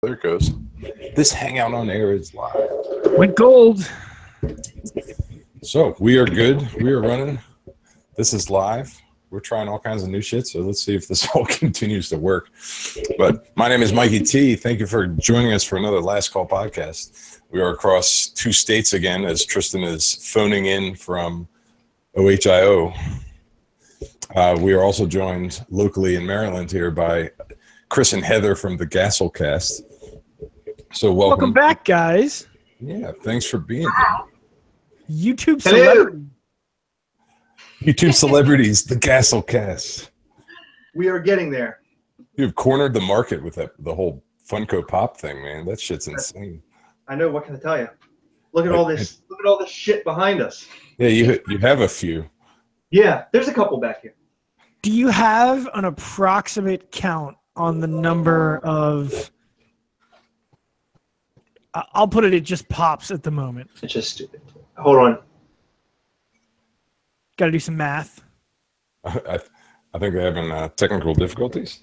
There it goes. This hangout on air is live. Went gold. So we are good. We are running. This is live. We're trying all kinds of new shit. So let's see if this all continues to work. But my name is MikeyT. Thank you for joining us for another Last Call podcast. We are across 2 states again as Tristan is phoning in from OHIO. We are also joined locally in Maryland here by Chris and Heather from the Gastlecast. So welcome back, guys. Yeah, thanks for being here. YouTube celebrity. YouTube celebrities, the Gastlecast. We are getting there. You've cornered the market with the whole Funko Pop thing, man. That shit's insane. I know. What can I tell you? Look at all this. Look at all this shit behind us. Yeah, you have a few. Yeah, there's a couple back here. Do you have an approximate count on the number of? I'll put it. It just pops at the moment. It's just stupid. Hold on. Got to do some math. I think they're having technical difficulties.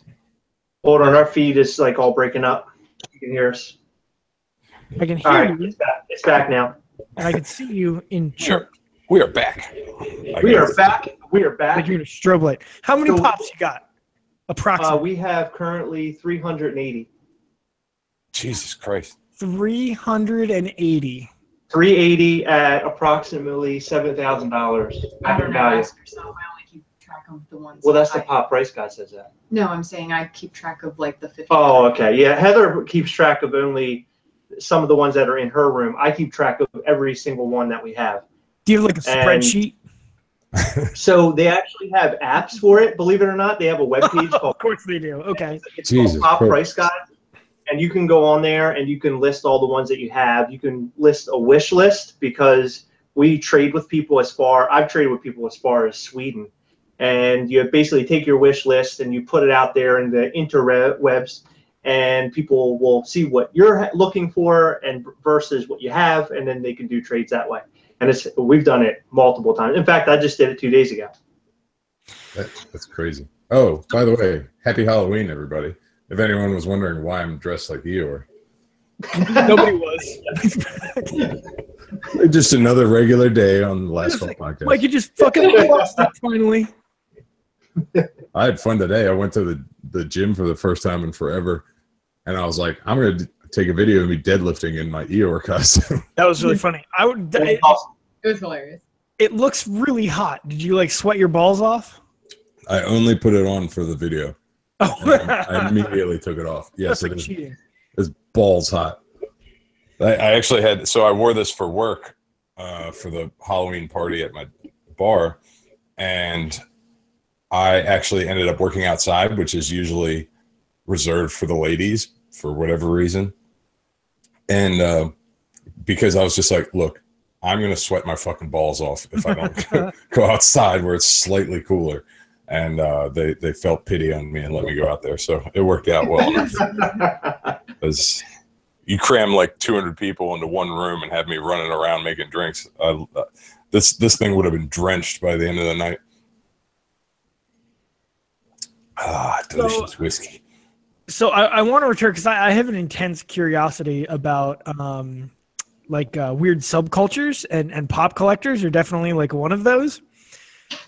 Hold on. Our feed is like all breaking up. You can hear us. I can hear you. It's back now. And I can see you in church. We are back. We are back. We are back. Like you're in a strobe light. How many pops you got? Approximately. We have currently 380. Jesus Christ. 380. 380 at approximately $7,000. I don't know. Ask yourself. I only keep track of the ones. Well, that's the pop price guy says that. No, I'm saying I keep track of like the 50. Oh, okay. Yeah, Heather keeps track of only some of the ones that are in her room. I keep track of every single one that we have. Do you have like a spreadsheet? So they actually have apps for it. Believe it or not, they have a web page called. Of course they do. Okay. It's called Pop Price Guide. And you can go on there and you can list all the ones that you have. You can list a wish list because we trade with people I've traded with people as far as Sweden. And you basically take your wish list and you put it out there in the interwebs and people will see what you're looking for and versus what you have. And then they can do trades that way. And we've done it multiple times. In fact, I just did it 2 days ago. That's crazy. Oh, by the way, happy Halloween, everybody. If anyone was wondering why I'm dressed like Eeyore. Nobody was. Just another regular day on the Last Call podcast. Mike, you just fucking lost it finally. I had fun today. I went to the gym for the first time in forever. And I was like, I'm going to take a video of me deadlifting in my Eeyore costume. That was really funny. It was hilarious. It looks really hot. Did you like sweat your balls off? I only put it on for the video. Oh. I immediately took it off. Yes, That's like cheating. It's balls hot. I actually had, so I wore this for work for the Halloween party at my bar, and I actually ended up working outside, which is usually reserved for the ladies for whatever reason. And because I was just like, look, I'm going to sweat my fucking balls off if I don't go outside where it's slightly cooler. And they felt pity on me and let me go out there. So it worked out well. Because you cram like 200 people into one room and have me running around making drinks. This thing would have been drenched by the end of the night. Delicious whiskey. So I want to return because I have an intense curiosity about weird subcultures and pop collectors are definitely like one of those.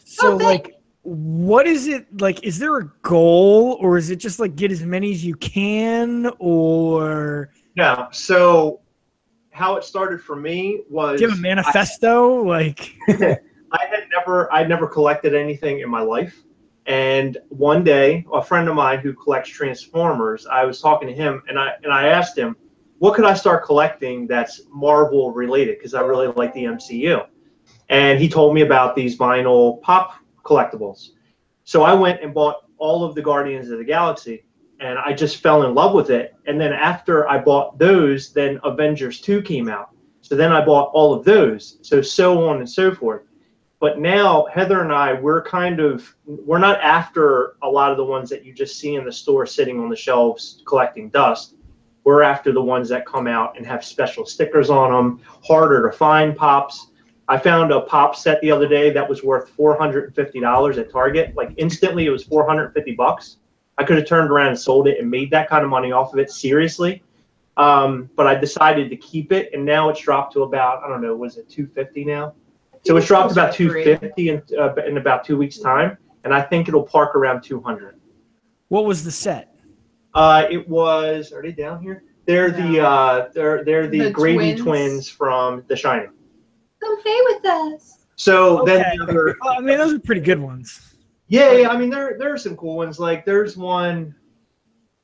So like. What is it like? Is there a goal, or is it just like get as many as you can, or no? So, how it started for me was. Do you have a manifesto? I'd never collected anything in my life, and one day, a friend of mine who collects Transformers, I was talking to him, and I asked him, what could I start collecting that's Marvel related? Because I really like the MCU, and he told me about these vinyl pop collectibles. So I went and bought all of the Guardians of the Galaxy and I just fell in love with it. And then after I bought those, then Avengers 2 came out. So then I bought all of those. So on and so forth. But now Heather and I, we're not after a lot of the ones that you just see in the store sitting on the shelves collecting dust. We're after the ones that come out and have special stickers on them, harder to find pops. I found a pop set the other day that was worth $450 at Target. Like instantly, it was $450. I could have turned around and sold it and made that kind of money off of it seriously. But I decided to keep it, and now it's dropped to about, I don't know, was it 250 now? So it's dropped about 250 in about 2 weeks' time, and I think it'll park around 200. What was the set? It was. Are they down here? They're the Grady twins from The Shining. Come play with us. So Okay. then the other. I mean, those are pretty good ones. Yeah. I mean, there are some cool ones. Like there's one.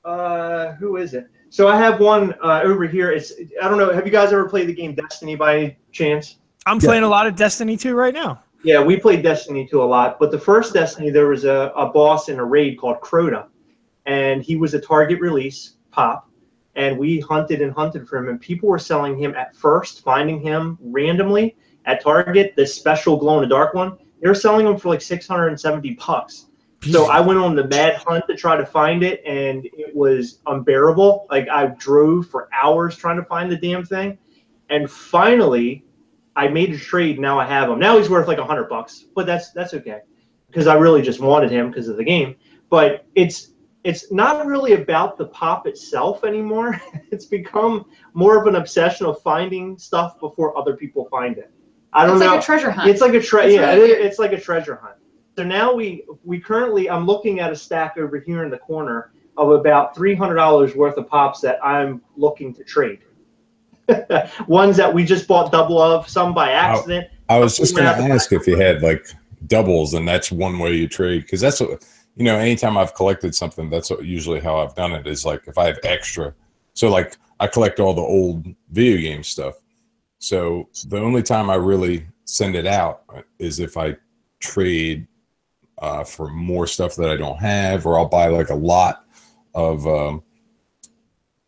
Who is it? So I have one over here. I don't know. Have you guys ever played the game Destiny by any chance? I'm playing a lot of Destiny 2 right now. Yeah, we played Destiny 2 a lot. But the first Destiny, there was a boss in a raid called Crota, and he was a target release pop. And we hunted and hunted for him, and people were selling him at first, finding him randomly at Target, this special glow-in-the-dark one. They were selling him for like $670. So I went on the mad hunt to try to find it, and it was unbearable. Like I drove for hours trying to find the damn thing, and finally, I made a trade. Now I have him. Now he's worth like $100, but that's okay, because I really just wanted him because of the game. But it's not really about the pop itself anymore. It's become more of an obsession of finding stuff before other people find it. I don't know. It's like a treasure hunt. It's like a it's like a treasure hunt. So now we currently, I'm looking at a stack over here in the corner of about $300 worth of pops that I'm looking to trade. Ones that we just bought double of, some by accident. I was just going to ask if you had like doubles, and that's one way you trade, because that's what, you know, anytime I've collected something, that's usually how I've done it, is like if I have extra. So like I collect all the old video game stuff. So the only time I really send it out is if I trade for more stuff that I don't have, or I'll buy like a lot of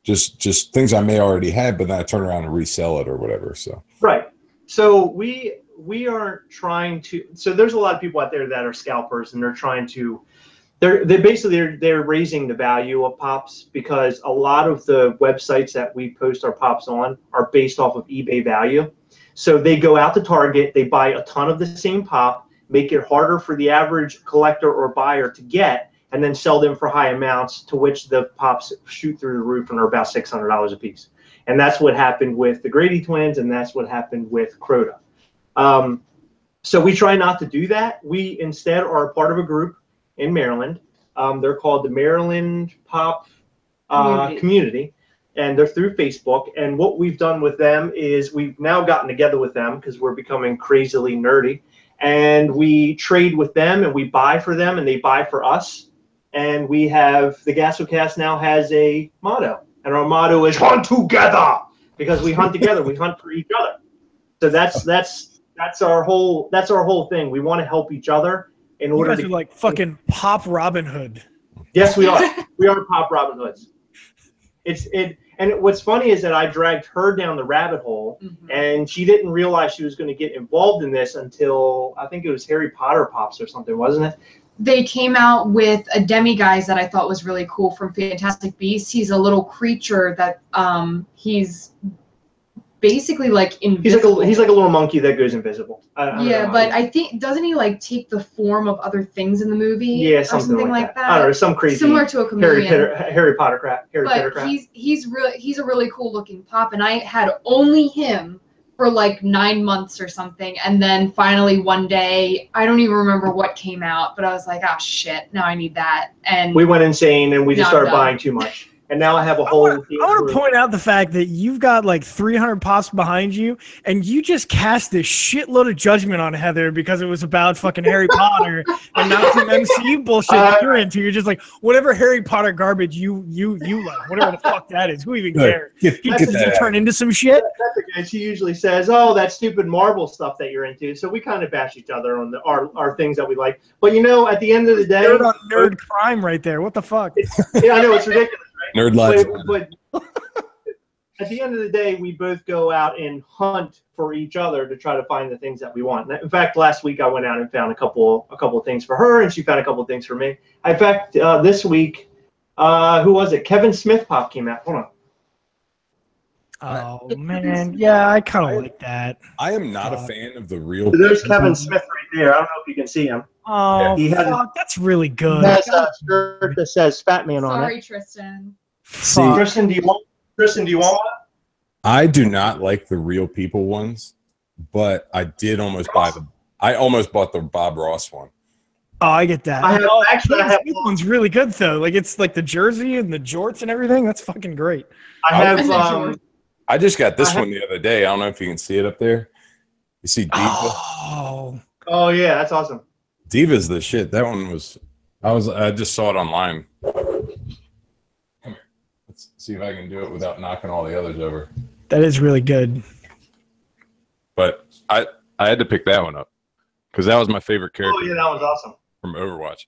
just things I may already have, but then I turn around and resell it or whatever. So right. So we aren't trying to. So there's a lot of people out there that are scalpers, and they're trying to. They're raising the value of pops, because a lot of the websites that we post our pops on are based off of eBay value. So they go out to Target, they buy a ton of the same pop, make it harder for the average collector or buyer to get, and then sell them for high amounts, to which the pops shoot through the roof and are about $600 a piece. And that's what happened with the Grady twins, and that's what happened with Crota. So we try not to do that. We instead are a part of a group in Maryland. They're called the Maryland Pop Community, and they're through Facebook. And what we've done with them is we've now gotten together with them, because we're becoming crazily nerdy, and we trade with them, and we buy for them, and they buy for us. And we have, the Gastlecast now has a motto, and our motto is hunt together, because we hunt together, we hunt for each other. So that's our whole thing. We want to help each other. In order you guys are like fucking Pop Robin Hood. Yes, we are. We are Pop Robin Hoods. And what's funny is that I dragged her down the rabbit hole, and she didn't realize she was going to get involved in this until, I think it was Harry Potter Pops or something, wasn't it? They came out with a demiguise that I thought was really cool from Fantastic Beasts. He's a little creature that he's basically like invisible. He's like a little monkey that goes invisible. Yeah, but I think, doesn't he like take the form of other things in the movie? Yeah, something like that. I don't know, some crazy, similar to a chameleon. Harry Potter crap. But he's a really cool looking pop, and I had only him for like 9 months or something, and then finally one day, I don't even remember what came out, but I was like, oh shit, now I need that. And we went insane, and we just started buying too much. And now I have a whole. I want to point out the fact that you've got like 300 pops behind you, and you just cast this shitload of judgment on Heather because it was about fucking Harry Potter and not some MCU bullshit that you're into. You're just like, whatever Harry Potter garbage you like, whatever the fuck that is. Who even cares? Did you turn into some shit? That's okay. She usually says, "Oh, that stupid Marvel stuff that you're into." So we kind of bash each other on our things that we like. But you know, at the end of the day, nerd on nerd crime right there. What the fuck? Yeah, I know, it's ridiculous. Nerd life. But at the end of the day, we both go out and hunt for each other to try to find the things that we want. In fact, last week I went out and found a couple of things for her, and she found a couple of things for me. In fact, this week, who was it? Kevin Smith pop came out. Hold on. Oh man, yeah, I kind of like that. I am not a fan of the real. So there's Kevin Smith right there. I don't know if you can see him. Oh, fuck, that's really good. He has a shirt that says "Fat Man" on it. Sorry, Tristan. See, Tristan, do you want? Kristen, do you want one? I do not like the real people ones, but I did almost buy the. I almost bought the Bob Ross one. Oh, I get that. I have actually. I have. This one's really good though. Like it's like the jersey and the jorts and everything. That's fucking great. I have. I just got this one the other day. I don't know if you can see it up there. You see Diva? Oh. Oh yeah, that's awesome. Diva's the shit. That one was. I just saw it online. Come here. Let's see if I can do it without knocking all the others over. That is really good. But I had to pick that one up because that was my favorite character. Oh yeah, that was awesome. From Overwatch.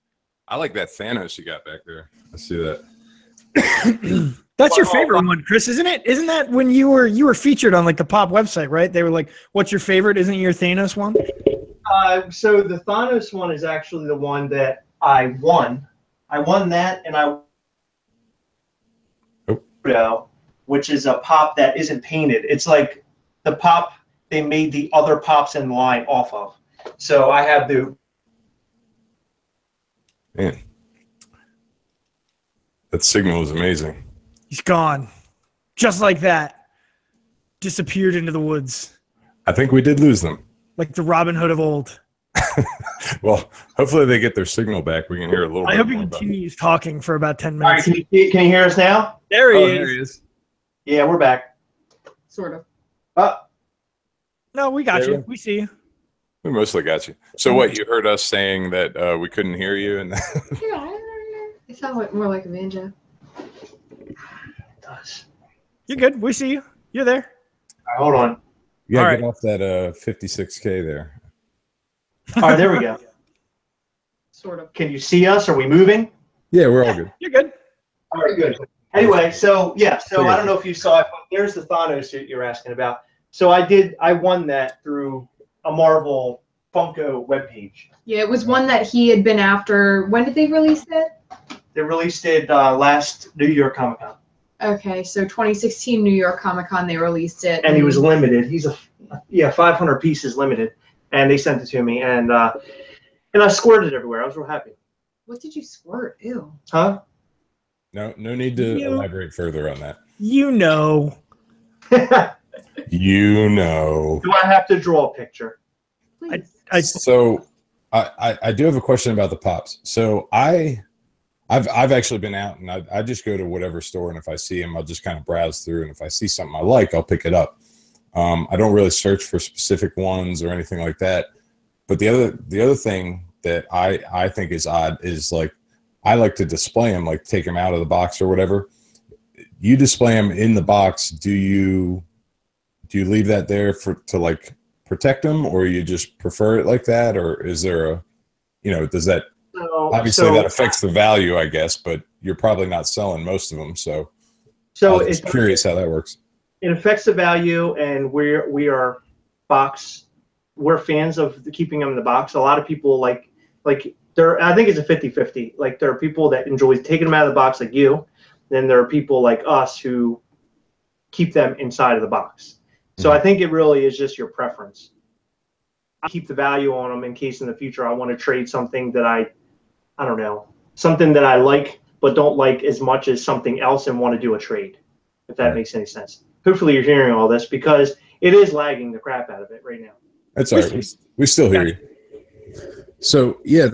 I like that Thanos you got back there. I see that. That's your favorite one, Chris, isn't it? Isn't that when you were featured on like the Pop website, right? They were like, "What's your favorite?" Isn't your Thanos one? So the Thanos one is actually the one that I won. I won that, and which is a pop that isn't painted. It's like the pop they made the other pops in line off of. So I have the. Man, that signal is amazing. He's gone, just like that. Disappeared into the woods. I think we did lose them. Like the Robin Hood of old. Well, hopefully they get their signal back. We can hear a little bit. I hope he more continues talking for about 10 All right, minutes. can you hear us now? There he is. There he is. Yeah, we're back. Sort of. No, we got There you. We see you. We mostly got you. So what, you heard us saying that we couldn't hear you? And Yeah, it sounds more like a banjo. It does. You're good. We see you. You're there. All right, hold on. you gotta All get off that 56K there. All right, there we go. Sort of. Can you see us? Are we moving? Yeah, we're all good. You're good. All right, good. Anyway, so I don't know if you saw it, but there's the Thanos that you're asking about. So I won that through a Marvel Funko webpage. Yeah, it was one that he had been after. When did they release it? They released it last New York Comic Con. Okay, so 2016 New York Comic Con, they released it. And he was limited. He's 500 pieces limited. And they sent it to me, and I squirted it everywhere. I was real happy. What did you squirt? Ew. Huh? No need to elaborate further on that. You know. You know. Do I have to draw a picture? Please. So I do have a question about the pops. So I've actually been out, and I just go to whatever store, and if I see them, I'll just kind of browse through, and if I see something I like, I'll pick it up. I don't really search for specific ones or anything like that. But the other thing that I think is odd is, like, I like to display them, like take them out of the box or whatever. You display them in the box. Do you leave that there to like protect them, or you just prefer it like that, or is there a, does that obviously that affects the value, I guess, but you're probably not selling most of them, so I'm just curious how that works. It affects the value, and we're fans of keeping them in the box. A lot of people like I think it's a 50-50. Like, there are people that enjoy taking them out of the box, like you. Then there are people like us who keep them inside of the box. So I think it really is just your preference. I keep the value on them in case in the future I want to trade something that I don't know, something that I like but don't like as much as something else and want to do a trade, if that makes any sense. Hopefully you're hearing all this, because it is lagging the crap out of it right now. That's all right. We still hear you. So yeah,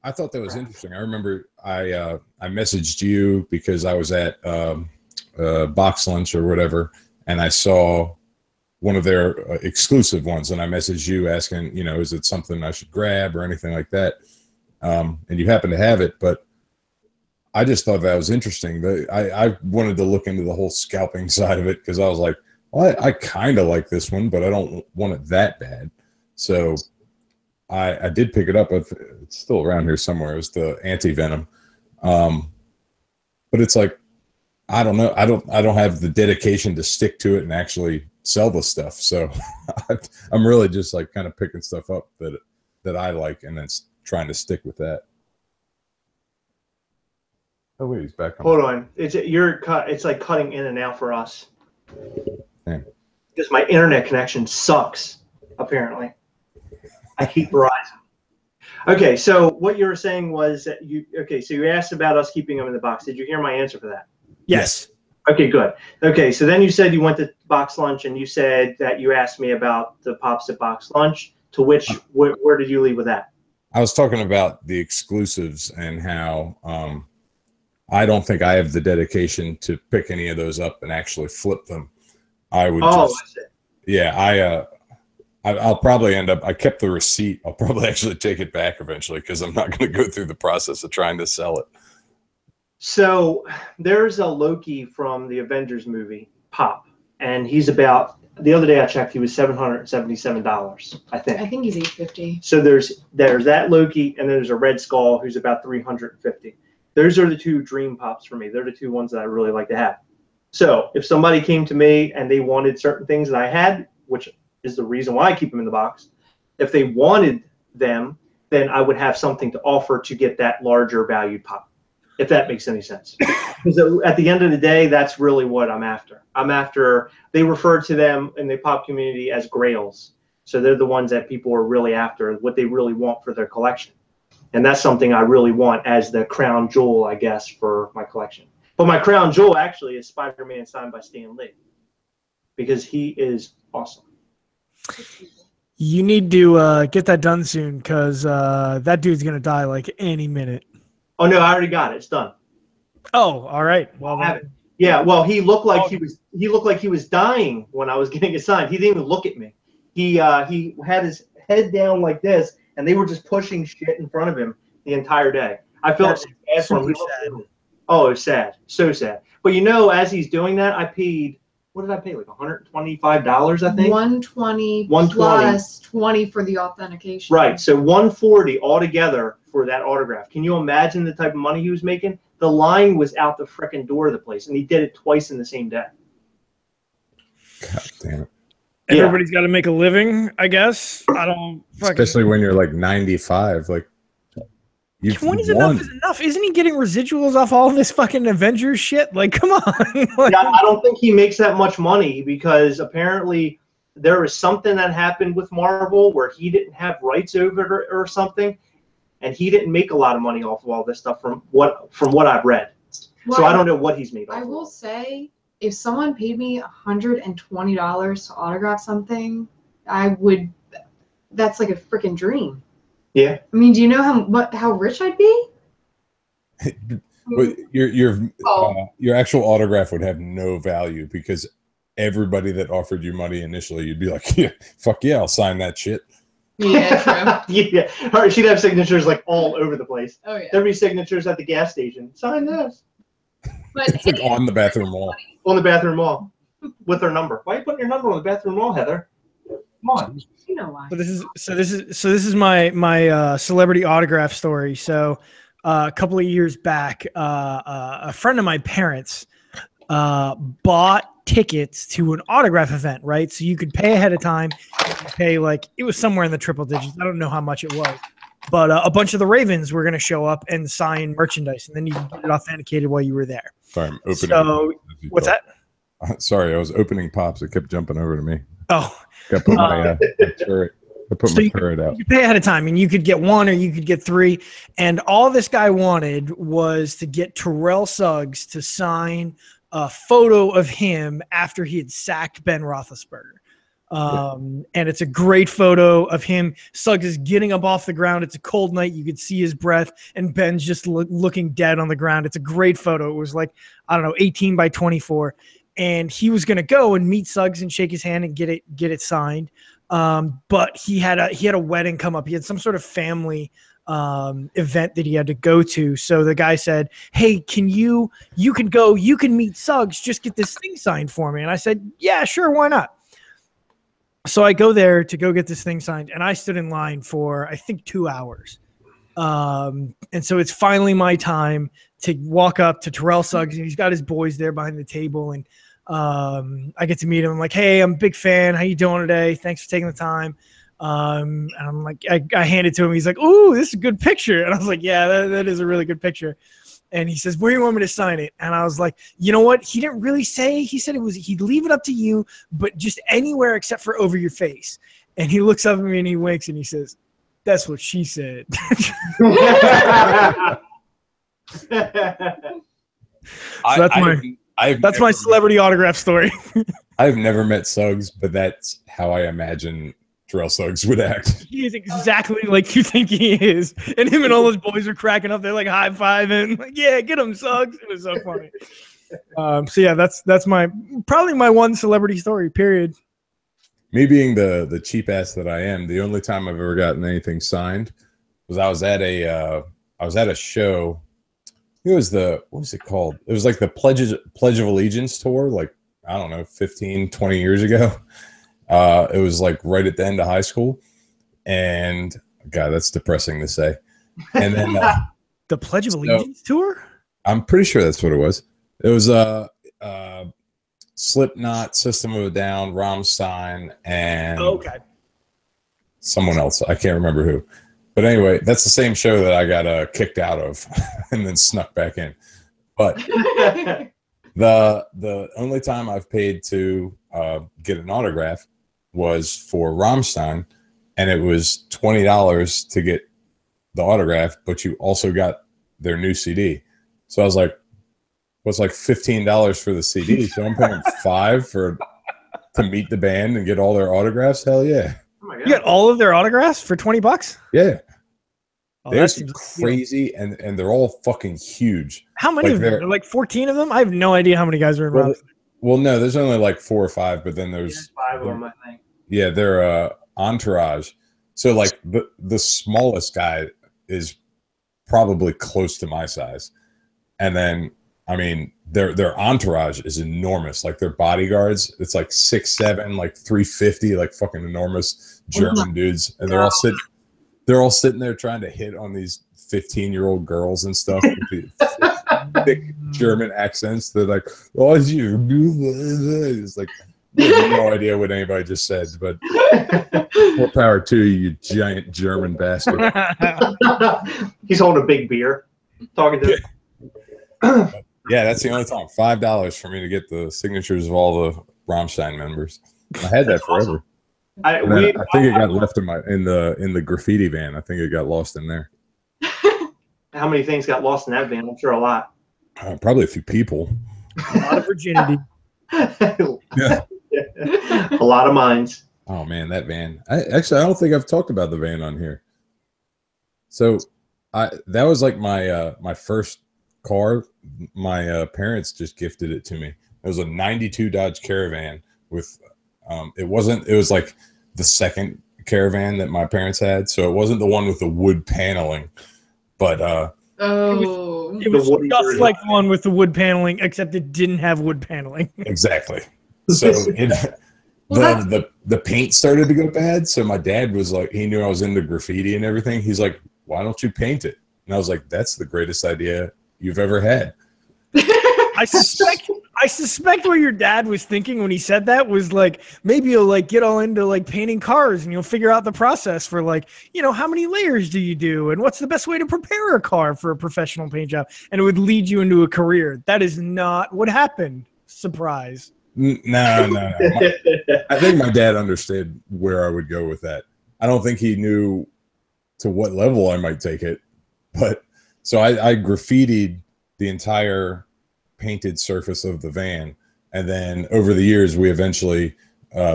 I thought that was interesting. I remember I messaged you because I was at Box Lunch or whatever, and I saw one of their exclusive ones, and I messaged you asking, is it something I should grab or anything like that? And you happen to have it, but I just thought that was interesting. I wanted to look into the whole scalping side of it, because I was like, well, I kind of like this one, but I don't want it that bad. So I did pick it up. It's still around here somewhere. It was the anti-venom. But it's like, I don't know. I don't have the dedication to stick to it and actually sell the stuff. So I'm really just like kind of picking stuff up that I like, and then trying to stick with that. Oh wait, he's back on. Hold on. It's like cutting in and out for us. Damn. Because my internet connection sucks, apparently. I keep Verizon. Okay, so what you were saying was that so you asked about us keeping them in the box. Did you hear my answer for that? Yes. Okay, good. Okay, so then you said you went to box lunch, and you said that you asked me about the pops at box lunch. To which, where did you leave with that? I was talking about the exclusives and how I don't think I have the dedication to pick any of those up and actually flip them. I would I'll probably end up, I kept the receipt. I'll probably actually take it back eventually because I'm not going to go through the process of trying to sell it. So there's a Loki from the Avengers movie, Pop, and he's about, the other day I checked, he was $777, I think. I think he's $850. So there's that Loki, and then there's a Red Skull who's about $350. Those are the two dream pops for me. They're the two ones that I really like to have. So if somebody came to me and they wanted certain things that I had, which is the reason why I keep them in the box, if they wanted them, then I would have something to offer to get that larger valued pop, if that makes any sense. Because at the end of the day, that's really what I'm after. They refer to them in the pop community as grails. So they're the ones that people are really after, what they really want for their collection. And that's something I really want as the crown jewel, I guess, for my collection. But my crown jewel actually is Spider-Man signed by Stan Lee, because he is awesome. You need to get that done soon, because that dude's going to die like any minute. Oh, no, I already got it. It's done. Oh, all right. Well, yeah. Well, he looked like he was dying when I was getting it signed. He didn't even look at me. He had his head down like this, and they were just pushing shit in front of him the entire day. I felt bad for him. Oh, it was sad. So sad. But as he's doing that, I paid, what did I pay? Like $125, I think. $120 plus $20 for the authentication. Right. So $140 altogether for that autograph. Can you imagine the type of money he was making? The line was out the frickin' door of the place, and he did it twice in the same day. God damn it. Everybody's got to make a living, I guess. I don't fucking... Especially when you're like 95. Like, 20's enough is enough. Isn't he getting residuals off all this fucking Avengers shit? Like, come on. Like, yeah, I don't think he makes that much money, because apparently there was something that happened with Marvel where he didn't have rights over it or something, and he didn't make a lot of money off of all this stuff from what I've read. Well, so I don't know what he's made off of. I will say, if someone paid me $120 to autograph something, I would. That's like a freaking dream. Yeah. I mean, do you know how rich I'd be? But your actual autograph would have no value, because everybody that offered you money initially, you'd be like, yeah, fuck yeah, I'll sign that shit. Yeah, true. Yeah. All right, she'd have signatures like all over the place. Oh yeah. There'd be signatures at the gas station. Sign this. But it's like on the bathroom wall. On the bathroom wall, with her number. Why are you putting your number on the bathroom wall, Heather? Come on. You know why. So this is my celebrity autograph story. So a couple of years back, a friend of my parents bought tickets to an autograph event, right? So you could pay ahead of time. You could pay it was somewhere in the triple digits. I don't know how much it was. But a bunch of the Ravens were going to show up and sign merchandise, and then you could get it authenticated while you were there. Sorry, I'm opening. So what's that? Sorry, I was opening pops. It kept jumping over to me. Oh. I put my turret. I put my turret out. You pay ahead of time, and you could get one or you could get three. And all this guy wanted was to get Terrell Suggs to sign a photo of him after he had sacked Ben Roethlisberger. And it's a great photo of him. Suggs is getting up off the ground. It's a cold night. You could see his breath, and Ben's just looking dead on the ground. It's a great photo. It was 18 by 24. And he was going to go and meet Suggs and shake his hand and get it signed. But he had a wedding come up. He had some sort of family event that he had to go to. So the guy said, hey, you can go, you can meet Suggs, just get this thing signed for me. And I said, yeah, sure. Why not? So I go there to go get this thing signed, and I stood in line for, I think, 2 hours. And so it's finally my time to walk up to Terrell Suggs, and he's got his boys there behind the table, and I get to meet him. I'm like, hey, I'm a big fan. How you doing today? Thanks for taking the time. And I'm like, I hand it to him. He's like, ooh, this is a good picture. And I was like, yeah, that is a really good picture. And he says, where do you want me to sign it? And I was like, you know what? He didn't really say. He said he'd leave it up to you, but just anywhere except for over your face. And he looks up at me and he winks and he says, that's what she said. I That's my celebrity autograph story. I've never met Suggs, but that's how I imagine Terrell Suggs would act. He is exactly like you think he is. And him and all those boys are cracking up. They're like high-fiving. Like, yeah, get him, Suggs. It was so funny. So yeah, that's probably my one celebrity story, period. Me being the cheap ass that I am, the only time I've ever gotten anything signed was I was at a show. It was what was it called? It was like the Pledge of Allegiance tour, like, I don't know, 15, 20 years ago. It was like right at the end of high school. And God, that's depressing to say. And then the Pledge of Allegiance tour? I'm pretty sure that's what it was. It was Slipknot, System of a Down, Rammstein, and someone else. I can't remember who. But anyway, that's the same show that I got kicked out of and then snuck back in. But the only time I've paid to get an autograph was for Rammstein, and it was $20 to get the autograph, but you also got their new CD. So I was like, well, it's like $15 for the CD, so I'm paying $5 to meet the band and get all their autographs. Hell yeah! Oh my God. You got all of their autographs for $20? Yeah, oh, they're crazy, and they're all fucking huge. How many of them? There are like 14 of them. I have no idea how many guys are in Rammstein. Well, no, there's only like 4 or 5, but then there's 5 of them, I think. Yeah, they're entourage. So like the smallest guy is probably close to my size, and then I mean their entourage is enormous. Like their bodyguards, it's like 6'7", like 350, like fucking enormous German dudes, and they're all sitting there trying to hit on these 15-year-old girls and stuff with the thick German accents. They're like, "Oh, it's like." I have no idea what anybody just said, but more power to you, giant German bastard. He's holding a big beer, talking to. Yeah, that's the only time. $5 for me to get the signatures of all the Rammstein members. I had that forever. I think it got left in the graffiti van. I think it got lost in there. How many things got lost in that van? I'm sure a lot. Probably a few people. A lot of virginity. Yeah. A lot of minds. Oh man, that van. I don't think I've talked about the van on here. So that was like my first car. My parents just gifted it to me. It was a 92 Dodge Caravan with it was like the second Caravan that my parents had, so it wasn't the one with the wood paneling, but it was just like the one with the wood paneling, except it didn't have wood paneling. Exactly. So the paint started to go bad. So my dad was like, he knew I was into graffiti and everything. He's like, "Why don't you paint it?" And I was like, "That's the greatest idea you've ever had." I suspect what your dad was thinking when he said that was like, maybe you'll like get all into like painting cars and you'll figure out the process for like, how many layers do you do and what's the best way to prepare a car for a professional paint job, and it would lead you into a career. That is not what happened. Surprise. No. I think my dad understood where I would go with that. I don't think he knew to what level I might take it, but so I graffitied the entire painted surface of the van, and then over the years we eventually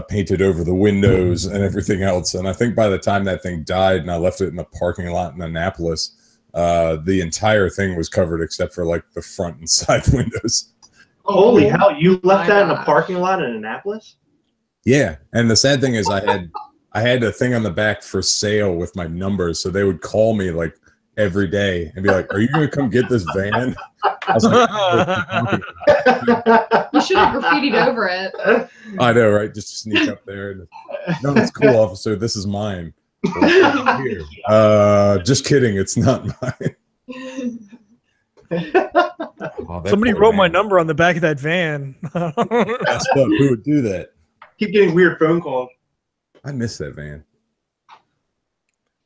painted over the windows and everything else. And I think by the time that thing died and I left it in the parking lot in Annapolis, the entire thing was covered except for like the front and side windows. Holy hell! You left that in a parking lot in Annapolis? Yeah, and the sad thing is, I had a thing on the back for sale with my numbers, so they would call me like every day and be like, "Are you going to come get this van?" I was like, you should have graffitied over it. I know, right? Just sneak up there. And, "No, it's cool, officer. This is mine." Here. Just kidding. It's not mine. Oh, somebody wrote my number on the back of that van. That's up. Who would do that? Keep getting weird phone calls. I miss that van.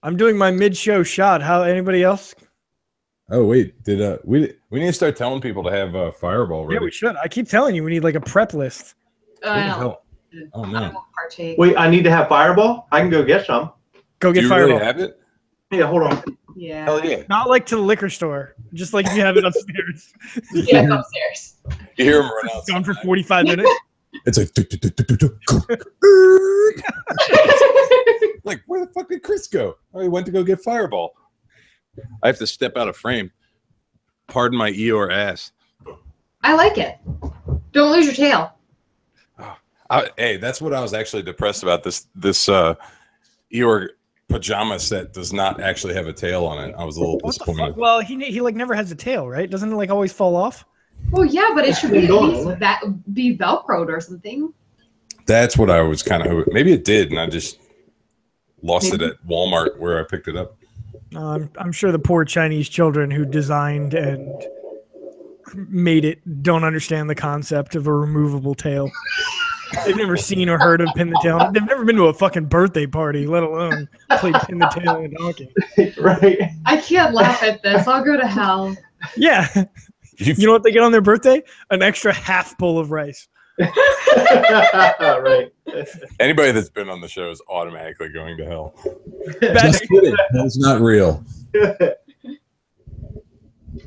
I'm doing my mid-show shot. How? Anybody else? Oh wait, did we need to start telling people to have Fireball ready? Yeah, we should. I keep telling you, we need like a prep list. Oh no! Wait, I need to have Fireball. I can go get some. Go get Fireball. Really have it? Yeah, hold on. Yeah. Hell yeah. Not like to the liquor store. Just like if you have it upstairs. Yeah, it's upstairs. You hear him run out. Gone for 45 minutes. It's like, like, where the fuck did Chris go? Oh, he went to go get Fireball. I have to step out of frame. Pardon my Eeyore ass. I like it. Don't lose your tail. Hey, that's what I was actually depressed about. This Eeyore pajama set does not actually have a tail on it. I was a little disappointed. Well, he like never has a tail, right? Doesn't it like always fall off? Well, yeah, but it should be at least be Velcroed or something. That's what I was kind of. Maybe it did, and I just lost it at Walmart where I picked it up. I'm sure the poor Chinese children who designed and made it don't understand the concept of a removable tail. They've never seen or heard of pin the tail. They've never been to a fucking birthday party, let alone played pin the tail in a donkey. Right. I can't laugh at this. I'll go to hell. Yeah. You know what they get on their birthday? An extra half bowl of rice. Right. Anybody that's been on the show is automatically going to hell. Just kidding. That's not real.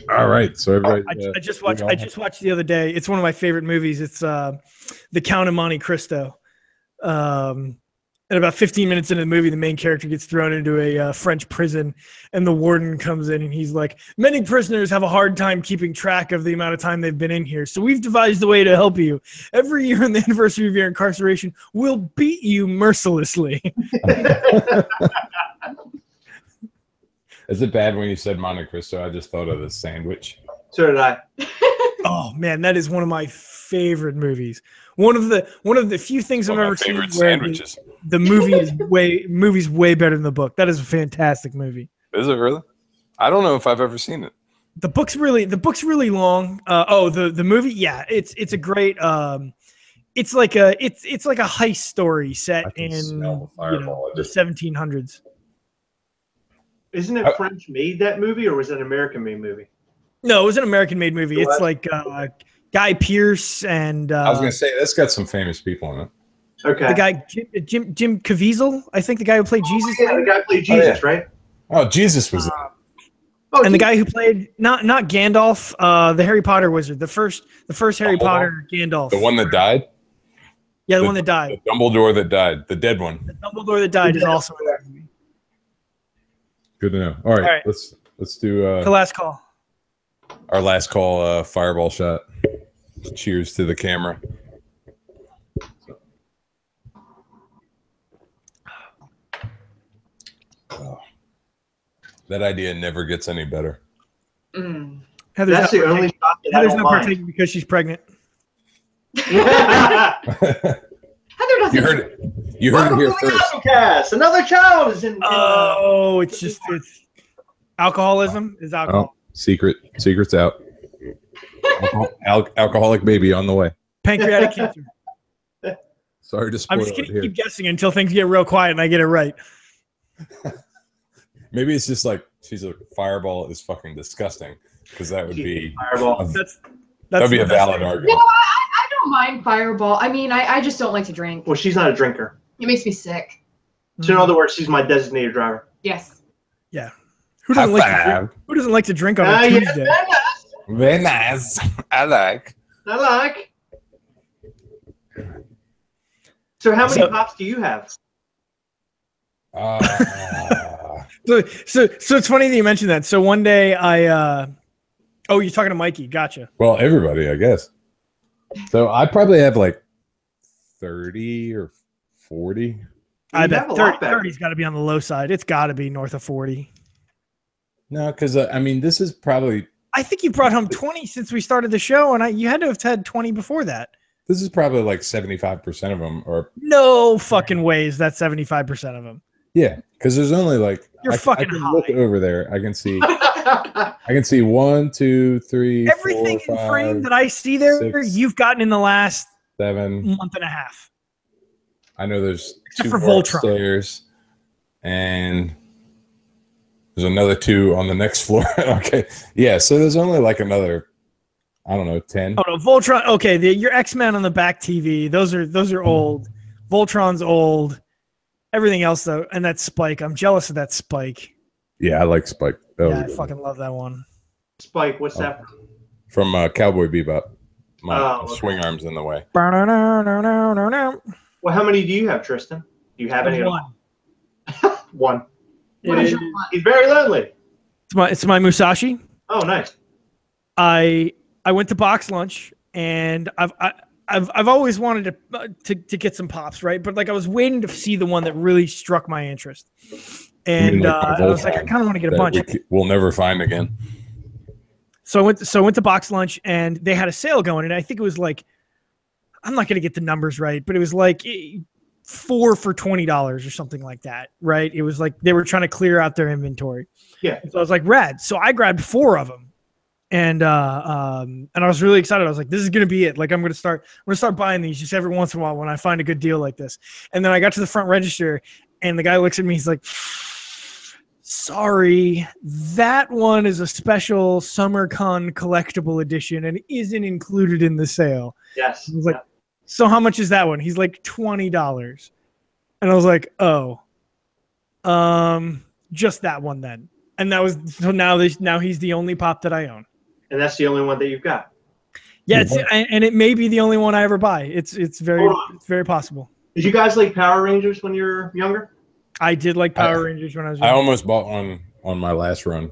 All right, so everybody. I just watched the other day. It's one of my favorite movies. It's The Count of Monte Cristo. And about 15 minutes into the movie, the main character gets thrown into a French prison, and the warden comes in and he's like, "Many prisoners have a hard time keeping track of the amount of time they've been in here. So we've devised a way to help you. Every year on the anniversary of your incarceration, we'll beat you mercilessly." Is it bad when you said Monte Cristo? I just thought of the sandwich. So did I. Oh man, that is one of my favorite movies. One of the few things I've ever seen where the movie's way better than the book. That is a fantastic movie. Is it really? I don't know if I've ever seen it. The book's really long. The movie, yeah, it's a great it's like a heist story set in the 1700s. Isn't it French made, that movie, or was it an American made movie? No, it was an American made movie. It's like Guy Pearce and I was gonna say that's got some famous people in it. Okay. The guy Jim Caviezel, I think the guy who played Jesus. Yeah, the guy who played Jesus, right? Oh, Jesus was it. And the guy who played not Gandalf, the Harry Potter wizard, the first Harry Potter Gandalf. The one that died? Yeah, the one that died. The Dumbledore that died. The dead one. The Dumbledore that died is also in that movie. Good to know. All right. Let's do the last call. Our last call, fireball shot. Cheers to the camera. Oh. That idea never gets any better. Mm. That's the only shot that Heather's not partaking because she's pregnant. Heather doesn't. You heard it. You heard it here first. Gastlecast. Another child is in. Oh, it's alcoholism is alcohol. Oh, secret's out. Alcoholic baby on the way. Pancreatic cancer. Sorry to spoil I'm just it gonna here. keep guessing until things get real quiet and I get it right. Maybe it's just like she's a fireball is fucking disgusting, because that would be fireball. That'd be a valid argument. No, I don't mind Fireball. I mean, I just don't like to drink. Well, she's not a drinker. It makes me sick. So in other words, she's my designated driver. Yes. Yeah. Who doesn't like to drink on a Tuesday? Yeah, very nice. I like. So how many pops do you have? So it's funny that you mentioned that. So one day you're talking to Mikey. Gotcha. Well, everybody, I guess. So I probably have like 30 or 40. I bet 30's got to be on the low side. It's got to be north of 40. No, because I mean, this is probably. I think you brought home 20 since we started the show, and you had to have had 20 before that. This is probably like 75% of them, or no fucking ways. That's 75% of them. Yeah, because there's only like I can look over there. I can see. I can see 1, 2, 3. Everything 4, 5, in frame that I see there, 6, you've gotten in the last 7 month and a half. I know there's Except 2 for more Voltron. upstairs, and there's another 2 on the next floor. Okay, yeah. So there's only like another, I don't know, 10. Oh no, Voltron. Okay, your X-Men on the back TV. Those are old. Voltron's old. Everything else though, and that Spike. I'm jealous of that Spike. Yeah, I like Spike. I fucking love that one. Spike, what's that? From Cowboy Bebop. My swing arm's in the way. Well, Well, how many do you have, Tristan? Do you have any? one. One. What is your He's very lonely. It's my Musashi. Oh, nice. I went to box lunch, and I've always wanted to get some pops, right? But like I was waiting to see the one that really struck my interest, and I was like, I kind of want to get a bunch. We'll never find again. So I went to box lunch, and they had a sale going, and I think it was like, I'm not gonna get the numbers right, but it was like 4 for $20 or something like that, right? It was like they were trying to clear out their inventory. Yeah. So I was like, rad. So I grabbed 4 of them. And I was really excited. I was like, this is gonna be it. Like I'm gonna start buying these just every once in a while when I find a good deal like this. And then I got to the front register, and the guy looks at me, he's like, sorry, that one is a special SummerCon collectible edition and isn't included in the sale. Yes. I was like, so how much is that one? He's like $20. And I was like, oh, just that one then. And that was, so now he's the only pop that I own. And that's the only one that you've got. Yeah, and it may be the only one I ever buy. It's very possible. Did you guys like Power Rangers when you were younger? I did like Power Rangers when I was young. I almost bought one on my last run.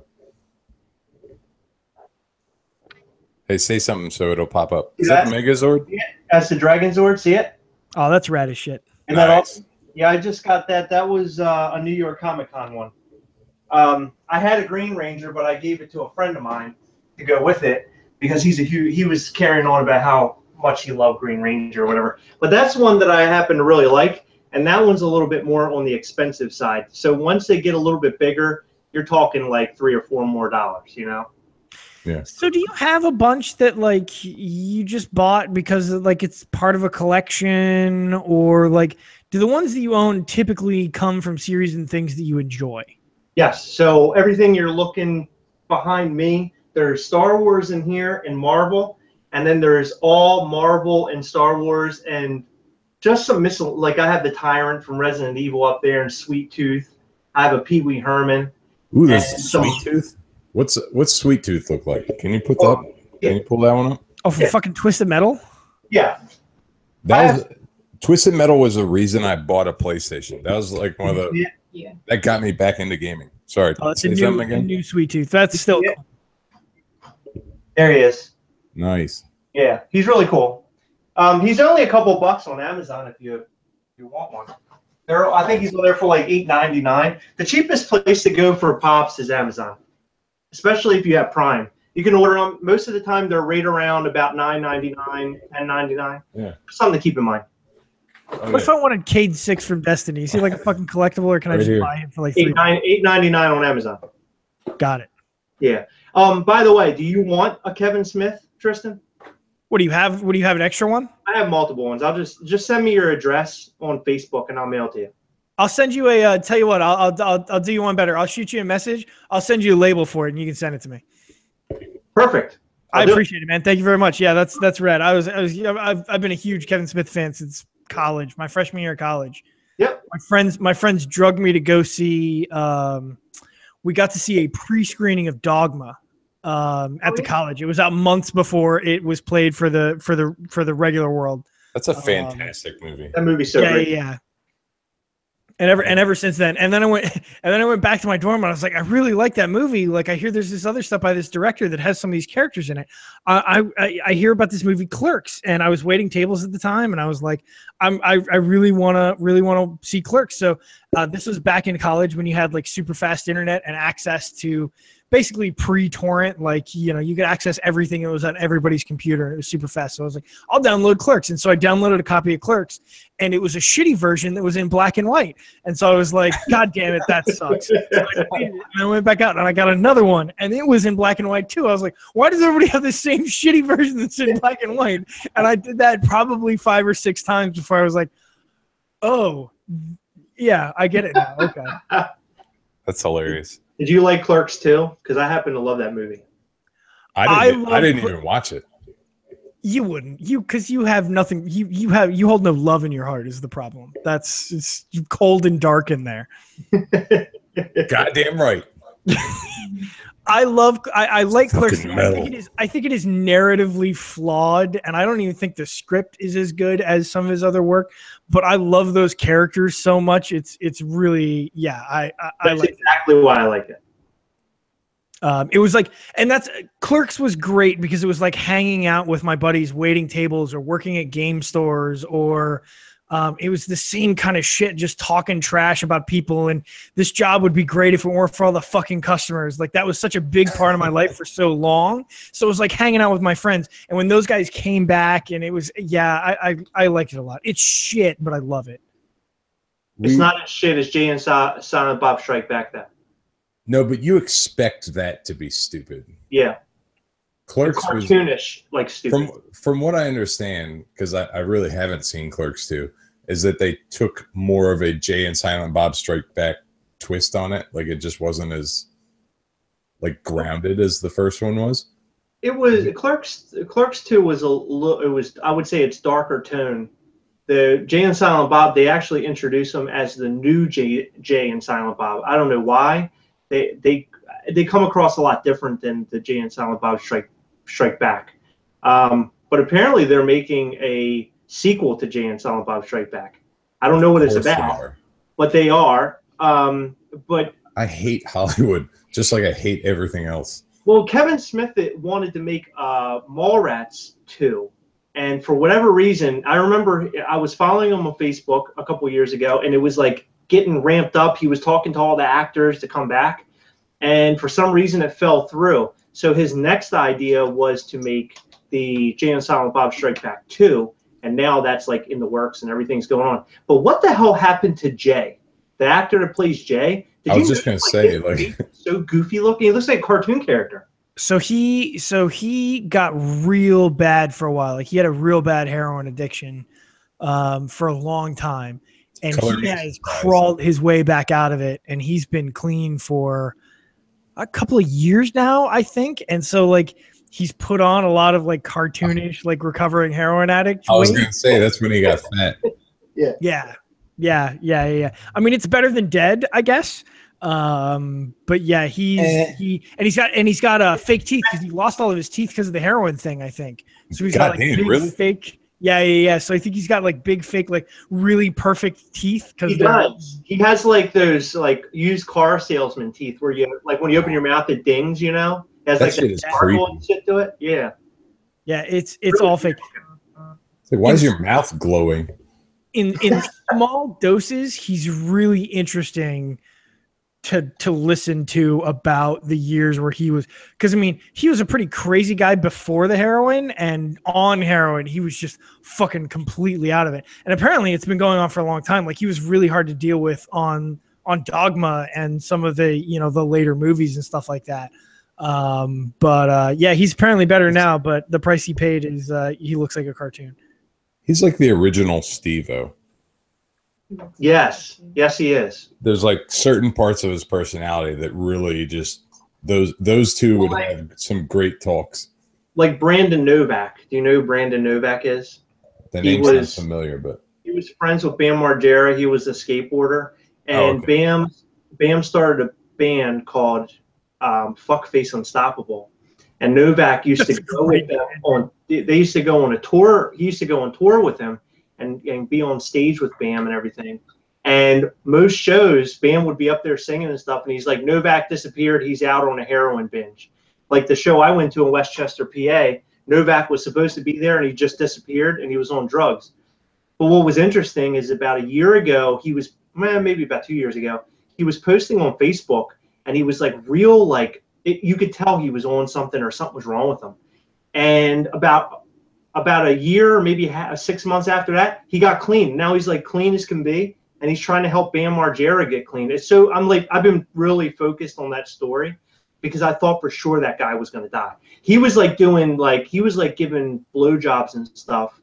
Hey, say something so it'll pop up. Is that the Megazord? Yeah, that's the Dragon Zord. See it? Oh, that's rad as shit. And that also, yeah, I just got that. That was a New York Comic Con one. I had a Green Ranger, but I gave it to a friend of mine to go with it because he was carrying on about how much he loved Green Ranger or whatever. But that's one that I happen to really like, and that one's a little bit more on the expensive side. So once they get a little bit bigger, you're talking like $3 or $4 more, you know? Yeah. So do you have a bunch that like you just bought because like it's part of a collection, or like do the ones that you own typically come from series and things that you enjoy? Yes. So everything you're looking behind me, there's Star Wars in here and Marvel, and then there's all Marvel and Star Wars and just some like I have the Tyrant from Resident Evil up there and Sweet Tooth. I have a Pee Wee Herman. Ooh, there's Sweet Tooth. What's Sweet Tooth look like? Can you put that? Can you pull that one up? Oh, for fucking Twisted Metal? Yeah. Twisted Metal was the reason I bought a PlayStation. That was like one of the that got me back into gaming. Sorry, say something again. New Sweet Tooth. That's still cool. There he is. Nice. Yeah, he's really cool. He's only a couple bucks on Amazon if you want one. I think he's there for like $8.99. The cheapest place to go for pops is Amazon, especially if you have Prime. You can order them. Most of the time, they're right around about $9.99, $10.99. Yeah, something to keep in mind. What if I wanted Cade 6 from Destiny? Is he like a fucking collectible, or can I just buy him for like $8.99 on Amazon? Got it. Yeah. By the way, do you want a Kevin Smith, Tristan? What do you have? What do you have? An extra one? I have multiple ones. I'll just send me your address on Facebook and I'll mail it to you. I'll send you a. Tell you what, I'll do you one better. I'll shoot you a message. I'll send you a label for it, and you can send it to me. Perfect. I appreciate it, man. Thank you very much. Yeah, that's rad. I've been a huge Kevin Smith fan since college, my freshman year of college. Yep. My friends drugged me to go see. We got to see a pre-screening of Dogma at the college. It was out months before it was played for the regular world. That's a fantastic movie. That movie's so great. Yeah. And ever since then, and then I went back to my dorm and I was like, I really like that movie. Like, I hear there's this other stuff by this director that has some of these characters in it. I hear about this movie Clerks, and I was waiting tables at the time, and I was like, I really want to see Clerks. So this was back in college when you had like super fast internet and access to basically pre-torrent, like, you could access everything that was on everybody's computer, and it was super fast. So I was like, I'll download Clerks. And so I downloaded a copy of Clerks, and it was a shitty version that was in black and white. And so I was like, God damn it, that sucks. So I went back out and I got another one, and it was in black and white too. I was like, why does everybody have the same shitty version that's in black and white? And I did that probably 5 or 6 times before I was like, oh, yeah, I get it now. Okay. That's hilarious. Did you like Clerks too? Because I happen to love that movie. I didn't even watch it. You wouldn't, because you have nothing. You hold no love in your heart is the problem. It's cold and dark in there. Goddamn right. I like Clerks. Metal. I think it is narratively flawed, and I don't even think the script is as good as some of his other work. But I love those characters so much. It's really I That's like exactly why I like it. It was like, and that's Clerks was great because it was like hanging out with my buddies, waiting tables or working at game stores, or it was the same kind of shit, just talking trash about people. And this job would be great if it weren't for all the fucking customers. Like that was such a big part of my life for so long. So it was like hanging out with my friends. And when those guys came back, and it was, I liked it a lot. It's shit, but I love it. It's not as shit as Jay and Silent Bob Strike Back then. No, but you expect that to be stupid. Yeah. Clerks was cartoonish, like stupid. From what I understand, because I really haven't seen Clerks 2, is that they took more of a Jay and Silent Bob Strike Back twist on it. Like it just wasn't as like grounded as the first one was. It was Clerks 2 was a little. It was, I would say, it's darker tone. The Jay and Silent Bob, they actually introduced them as the new Jay and Silent Bob. I don't know why. They come across a lot different than the Jay and Silent Bob Strike Back. But apparently they're making a sequel to Jay and Silent Bob Strike Back. I don't know what it's about, but they are. But I hate Hollywood, just like I hate everything else. Well, Kevin Smith wanted to make Mallrats 2. And for whatever reason, I remember I was following him on Facebook a couple of years ago, and it was like getting ramped up. He was talking to all the actors to come back. And for some reason, it fell through. So his next idea was to make the Jay and Silent Bob Strike Back 2. And now that's like in the works and everything's going on. But what the hell happened to Jay? The actor that plays Jay? I was just going to say, like, so goofy looking. He looks like a cartoon character. So he got real bad for a while. Like he had a real bad heroin addiction for a long time. And he has crawled his way back out of it. And he's been clean for a couple of years now, I think. And so like he's put on a lot of like cartoonish, like recovering heroin addict. I was going to say that's when he got fat. Yeah. I mean, it's better than dead, I guess. But yeah, he's got fake teeth because he lost all of his teeth because of the heroin thing, I think. So he's got like big fake. Yeah. So I think he's got like big fake, like really perfect teeth. He does. He has like those like used car salesman teeth where you like when you open your mouth it dings. You know, it has that like that sparkle and shit to it. Yeah. It's really all fake. It's like, why is your mouth glowing? In small doses, he's really interesting to listen to about the years where he was, because I mean he was a pretty crazy guy before the heroin, and on heroin he was just fucking completely out of it. And apparently it's been going on for a long time. Like he was really hard to deal with on Dogma and some of the the later movies and stuff like that. But he's apparently better now, but the price he paid is he looks like a cartoon. He's like the original Steve-O. Yes, he is. There's like certain parts of his personality that really just those two would have some great talks. Like Brandon Novak. Do you know who Brandon Novak is? The name sounds familiar, but he was friends with Bam Margera. He was a skateboarder, and Bam started a band called Fuckface Unstoppable. And Novak used to go with them on. They used to go on a tour. He used to go on tour with him. And be on stage with Bam and everything. And most shows, Bam would be up there singing and stuff. And he's like, Novak disappeared. He's out on a heroin binge. Like the show I went to in Westchester, PA, Novak was supposed to be there and he just disappeared and he was on drugs. But what was interesting is about a year ago, he was, maybe about 2 years ago, he was posting on Facebook and he was like real, like you could tell he was on something or something was wrong with him. And about a year, maybe 6 months after that, he got clean. Now he's like clean as can be, and he's trying to help Bam Margera get clean. It's so I've been really focused on that story because I thought for sure that guy was going to die. He was like giving blowjobs and stuff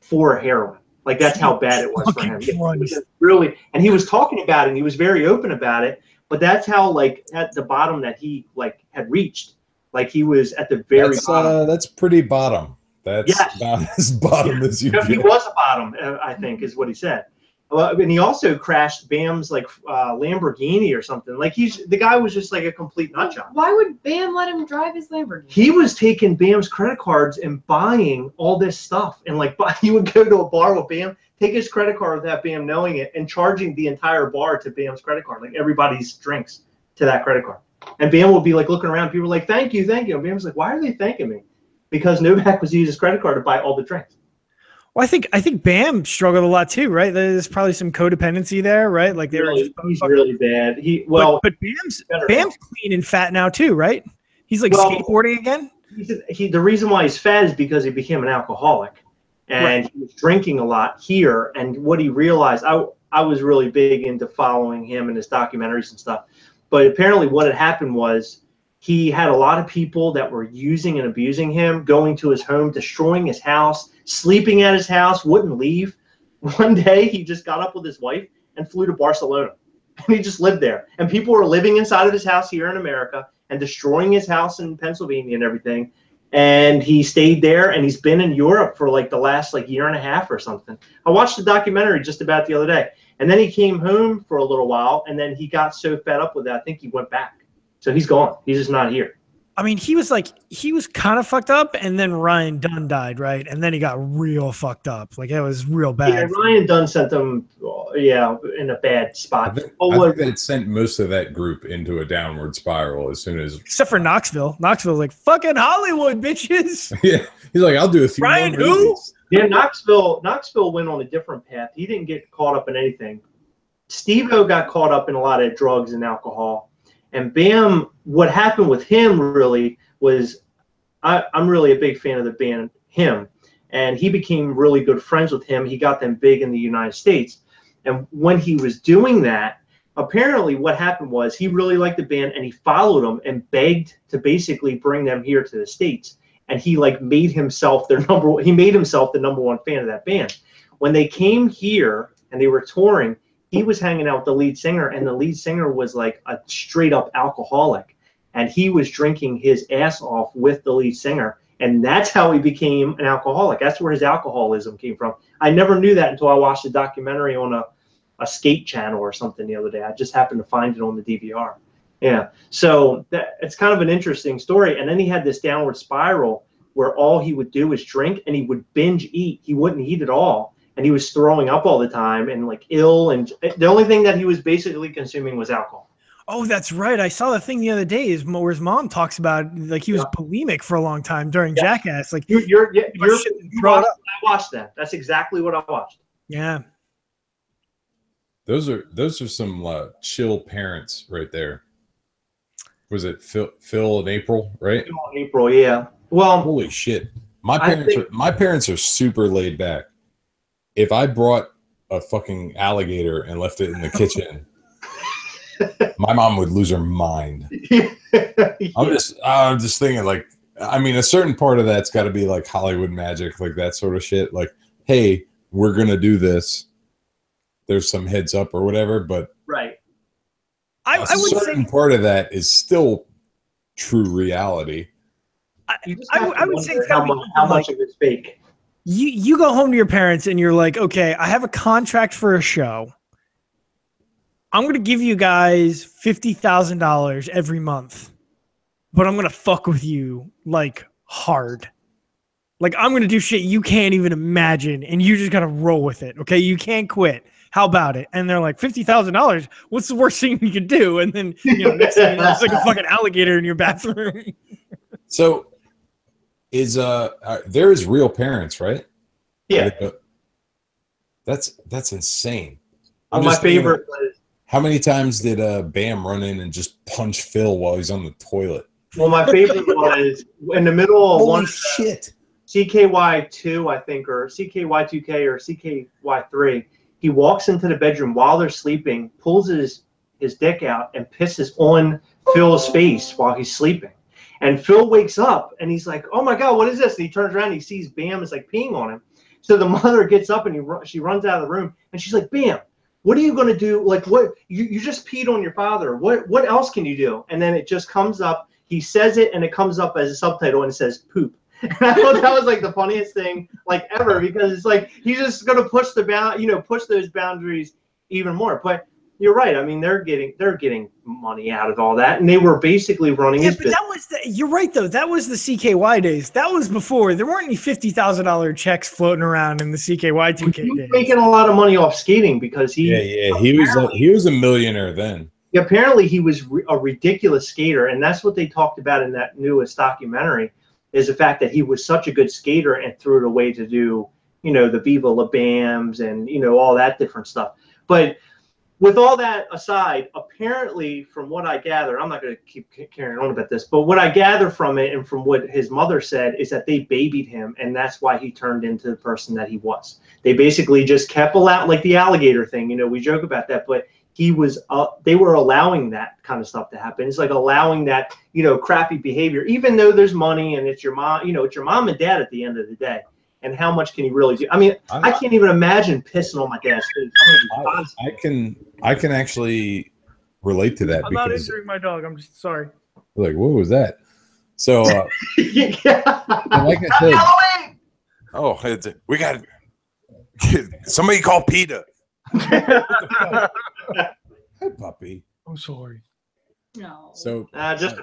for heroin. Like that's how bad it was for him. Really, and he was talking about it and he was very open about it. But that's how like at the bottom that he like had reached. Like he was at the very bottom. That's pretty bottom. That's about as bottom as you get. He was a bottom, I think, is what he said. And he also crashed Bam's like Lamborghini or something. Like the guy was just like a complete nutjob. Why would Bam let him drive his Lamborghini? He was taking Bam's credit cards and buying all this stuff, and like he would go to a bar with Bam, take his credit card without Bam knowing it, and charging the entire bar to Bam's credit card, like everybody's drinks to that credit card. And Bam would be like looking around, people were like, "Thank you, thank you." And Bam's like, "Why are they thanking me?" Because Novak was using his credit card to buy all the drinks. Well, I think Bam struggled a lot too, right? There's probably some codependency there, right? Like he's really bad. But Bam's clean and fat now too, right? He's like skateboarding again. The reason why he's fat is because he became an alcoholic, and he was drinking a lot here. And what he realized, I was really big into following him and his documentaries and stuff. But apparently, what had happened was he had a lot of people that were using and abusing him, going to his home, destroying his house, sleeping at his house, wouldn't leave. One day, he just got up with his wife and flew to Barcelona. And he just lived there. And people were living inside of his house here in America and destroying his house in Pennsylvania and everything. And he stayed there, and he's been in Europe for like the last like year and a half or something. I watched the documentary just about the other day. And then he came home for a little while, and then he got so fed up with it, I think he went back. So he's gone. He's just not here. I mean, he was kind of fucked up, and then Ryan Dunn died, right? And then he got real fucked up. Like, it was real bad. Yeah, Ryan Dunn sent them, in a bad spot. I think that sent most of that group into a downward spiral as soon as... Except for Knoxville. Knoxville's like, fucking Hollywood, bitches! Yeah, he's like, I'll do a few Ryan more who? movies. Yeah, Knoxville went on a different path. He didn't get caught up in anything. Steve-O got caught up in a lot of drugs and alcohol. And Bam, what happened with him really was, I'm really a big fan of the band Him, and he became really good friends with him. He got them big in the United States. And when he was doing that, apparently what happened was he really liked the band, and he followed them and begged to basically bring them here to the States. And he like made himself the number one fan of that band. When they came here and they were touring, he was hanging out with the lead singer, and the lead singer was like a straight up alcoholic, and he was drinking his ass off with the lead singer. And that's how he became an alcoholic. That's where his alcoholism came from. I never knew that until I watched a documentary on a skate channel or something the other day. I just happened to find it on the DVR. Yeah. So it's kind of an interesting story. And then he had this downward spiral where all he would do was drink, and he would binge eat. He wouldn't eat at all. And he was throwing up all the time and like ill. And the only thing that he was basically consuming was alcohol. Oh, that's right. I saw the thing the other day where his mom talks about like he was bulimic for a long time during Jackass. Like I watched that. That's exactly what I watched. Yeah. Those are some chill parents right there. Was it Phil and April, right? Phil and April, yeah. Well, holy shit. My parents are super laid back. If I brought a fucking alligator and left it in the kitchen, my mom would lose her mind. I'm just thinking, like, I mean, a certain part of that's got to be like Hollywood magic, like that sort of shit. Like, hey, we're gonna do this. There's some heads up or whatever, but right. I would certain say part of that is still true reality. I would say how much of it's fake. You go home to your parents and you're like, okay, I have a contract for a show. I'm going to give you guys $50,000 every month, but I'm going to fuck with you like hard. Like I'm going to do shit you can't even imagine, and you just got to roll with it. Okay. You can't quit. How about it? And they're like, $50,000. What's the worst thing you could do? And then, next thing you know, it's like a fucking alligator in your bathroom. So there is real parents, right? Yeah. That's insane. My favorite was, how many times did Bam run in and just punch Phil while he's on the toilet? Well, my favorite was in the middle of holy shit. CKY2, I think, or CKY2K or CKY3. He walks into the bedroom while they're sleeping, pulls his dick out, and pisses on Phil's face while he's sleeping. And Phil wakes up and he's like, "Oh my God, what is this?" And he turns around and he sees Bam is like peeing on him. So the mother gets up and she runs out of the room and she's like, "Bam, what are you going to do? Like, what? You just peed on your father. What else can you do?" And then it just comes up. He says it and it comes up as a subtitle and it says poop. And I thought that was like the funniest thing like ever, because it's like he's just going to push push those boundaries even more. But you're right. I mean, they're getting money out of all that, and they were basically running his business. You're right though. That was the CKY days. That was before there weren't any $50,000 checks floating around in the CKY 2K days. He was making a lot of money off skating because he was a millionaire then. Apparently, he was a ridiculous skater, and that's what they talked about in that newest documentary, is the fact that he was such a good skater and threw it away to do, the Viva La Bams and, all that different stuff. But with all that aside, apparently, from what I gather, I'm not going to keep carrying on about this, but what I gather from it and from what his mother said is that they babied him, and that's why he turned into the person that he was. They basically just kept allowing, like the alligator thing, we joke about that, but they were allowing that kind of stuff to happen. It's like allowing that, crappy behavior, even though there's money and it's your mom, it's your mom and dad at the end of the day. And how much can you really do? I mean, I can't even imagine pissing on my dad's face. I can actually relate to that. I'm not injuring my dog. I'm just sorry. Like, what was that? So, like I said, we got somebody call PETA. Hi, puppy. I'm sorry. No. So just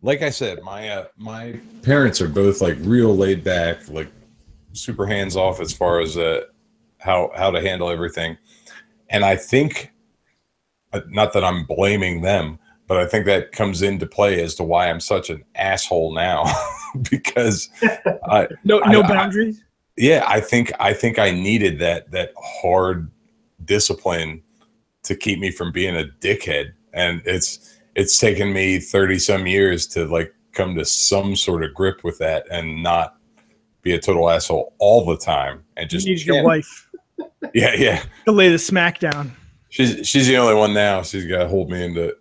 like I said, my parents are both like real laid back, like super hands off as far as how to handle everything. And I think, not that I'm blaming them, but I think that comes into play as to why I'm such an asshole now, because no boundaries. I think I needed that hard discipline to keep me from being a dickhead, and it's taken me 30 some years to like come to some sort of grip with that and not be a total asshole all the time. And just you need your wife. Yeah. To lay the smack down. She's the only one now. She's got to hold me into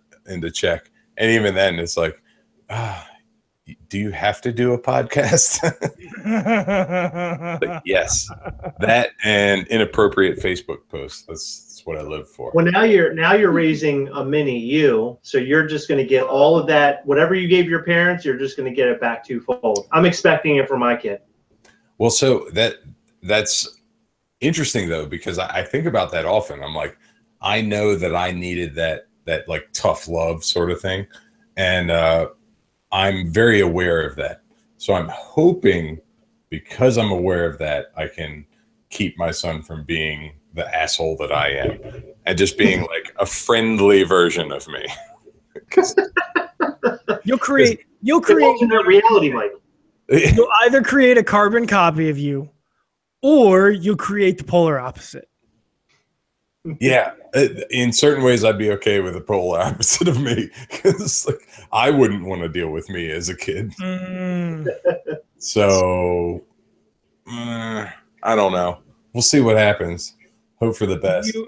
check. And even then, it's like, do you have to do a podcast? Like, yes, that and inappropriate Facebook posts. That's what I live for. Well, now you're raising a mini you, so you're just going to get all of that. Whatever you gave your parents, you're just going to get it back twofold. I'm expecting it for my kid. Well, so that's interesting though, because I think about that often. I'm like, I know that I needed that like tough love sort of thing, and I'm very aware of that. So I'm hoping, because I'm aware of that, I can keep my son from being the asshole that I am and just being like a friendly version of me. You'll create alternate reality, Mike. You'll either create a carbon copy of you, or you'll create the polar opposite. Yeah, in certain ways, I'd be okay with the polar opposite of me, because like I wouldn't want to deal with me as a kid. So I don't know. We'll see what happens. Hope for the best. This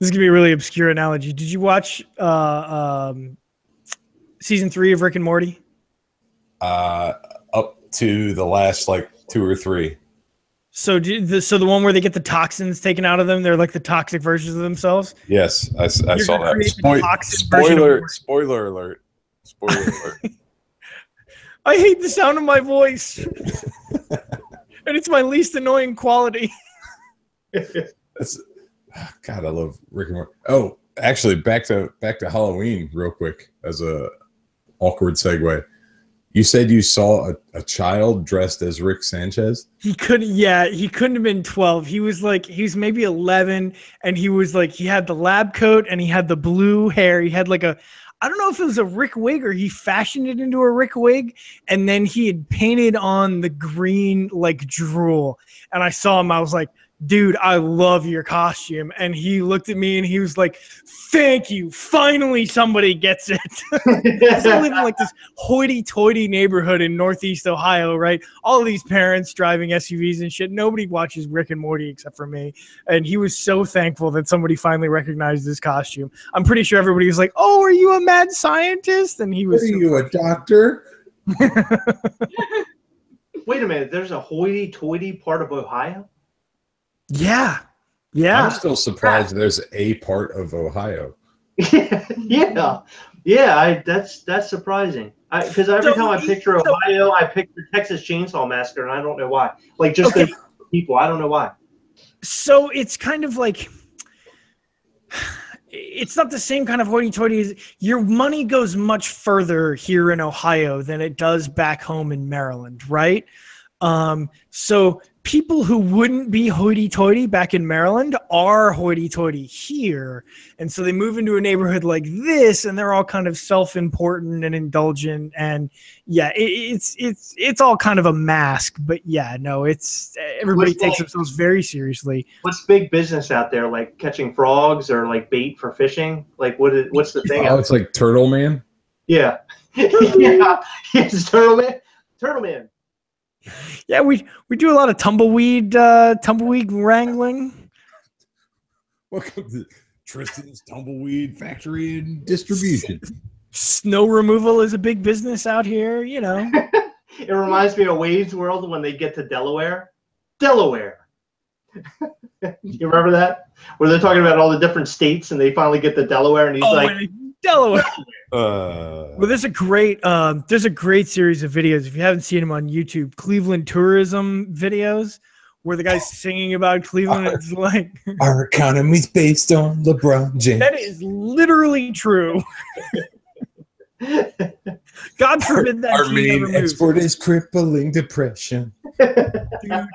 is gonna be a really obscure analogy. Did you watch season 3 of Rick and Morty? Up to the last like 2 or 3. So the one where they get the toxins taken out of them, they're like the toxic versions of themselves. Yes, I saw that. Spoiler alert. Spoiler alert. I hate the sound of my voice, and it's my least annoying quality. God, I love Rick and Morty. Oh, actually, back to Halloween real quick as a awkward segue. You said you saw a child dressed as Rick Sanchez? He couldn't have been 12. He was maybe 11, and he had the lab coat and he had the blue hair. He had I don't know if it was a Rick wig or he fashioned it into a Rick wig, and then he had painted on the green drool. And I saw him, I was like, dude, I love your costume. And he looked at me and he was like, thank you. Finally, somebody gets it. I live in this hoity-toity neighborhood in Northeast Ohio, right? All of these parents driving SUVs and shit. Nobody watches Rick and Morty except for me. And he was so thankful that somebody finally recognized his costume. I'm pretty sure everybody was like, oh, are you a mad scientist? And he was Are you a doctor? Wait a minute. There's a hoity-toity part of Ohio? Yeah. I'm still surprised there's a part of Ohio. Yeah. Yeah, that's surprising. Because every time I picture Ohio, I picture Texas Chainsaw Massacre, and I don't know why. Like just the people, I don't know why. So it's kind of like, it's not the same kind of hoity-toity. Your money goes much further here in Ohio than it does back home in Maryland, right? So people who wouldn't be hoity-toity back in Maryland are hoity-toity here. And so they move into a neighborhood like this, and they're all kind of self-important and indulgent. And yeah, it's all kind of a mask. But yeah, no, it's everybody takes themselves very seriously. What's big business out there? Like catching frogs or like bait for fishing? Like what's the thing? Oh, it's like Turtle Man. Yeah, yeah, it's Turtle Man. Turtle Man. Yeah, we do a lot of tumbleweed wrangling. Welcome to Tristan's Tumbleweed Factory and Distribution. Snow removal is a big business out here, you know. It reminds me of Wade's World when they get to Delaware. Delaware. You remember that? Where they're talking about all the different states and they finally get to Delaware and he's like, Delaware. Well, there's a great series of videos. If you haven't seen them on YouTube, Cleveland tourism videos, where the guy's singing about Cleveland. It's like our economy's based on LeBron James. That is literally true. God forbid that our main export is crippling depression. Dude,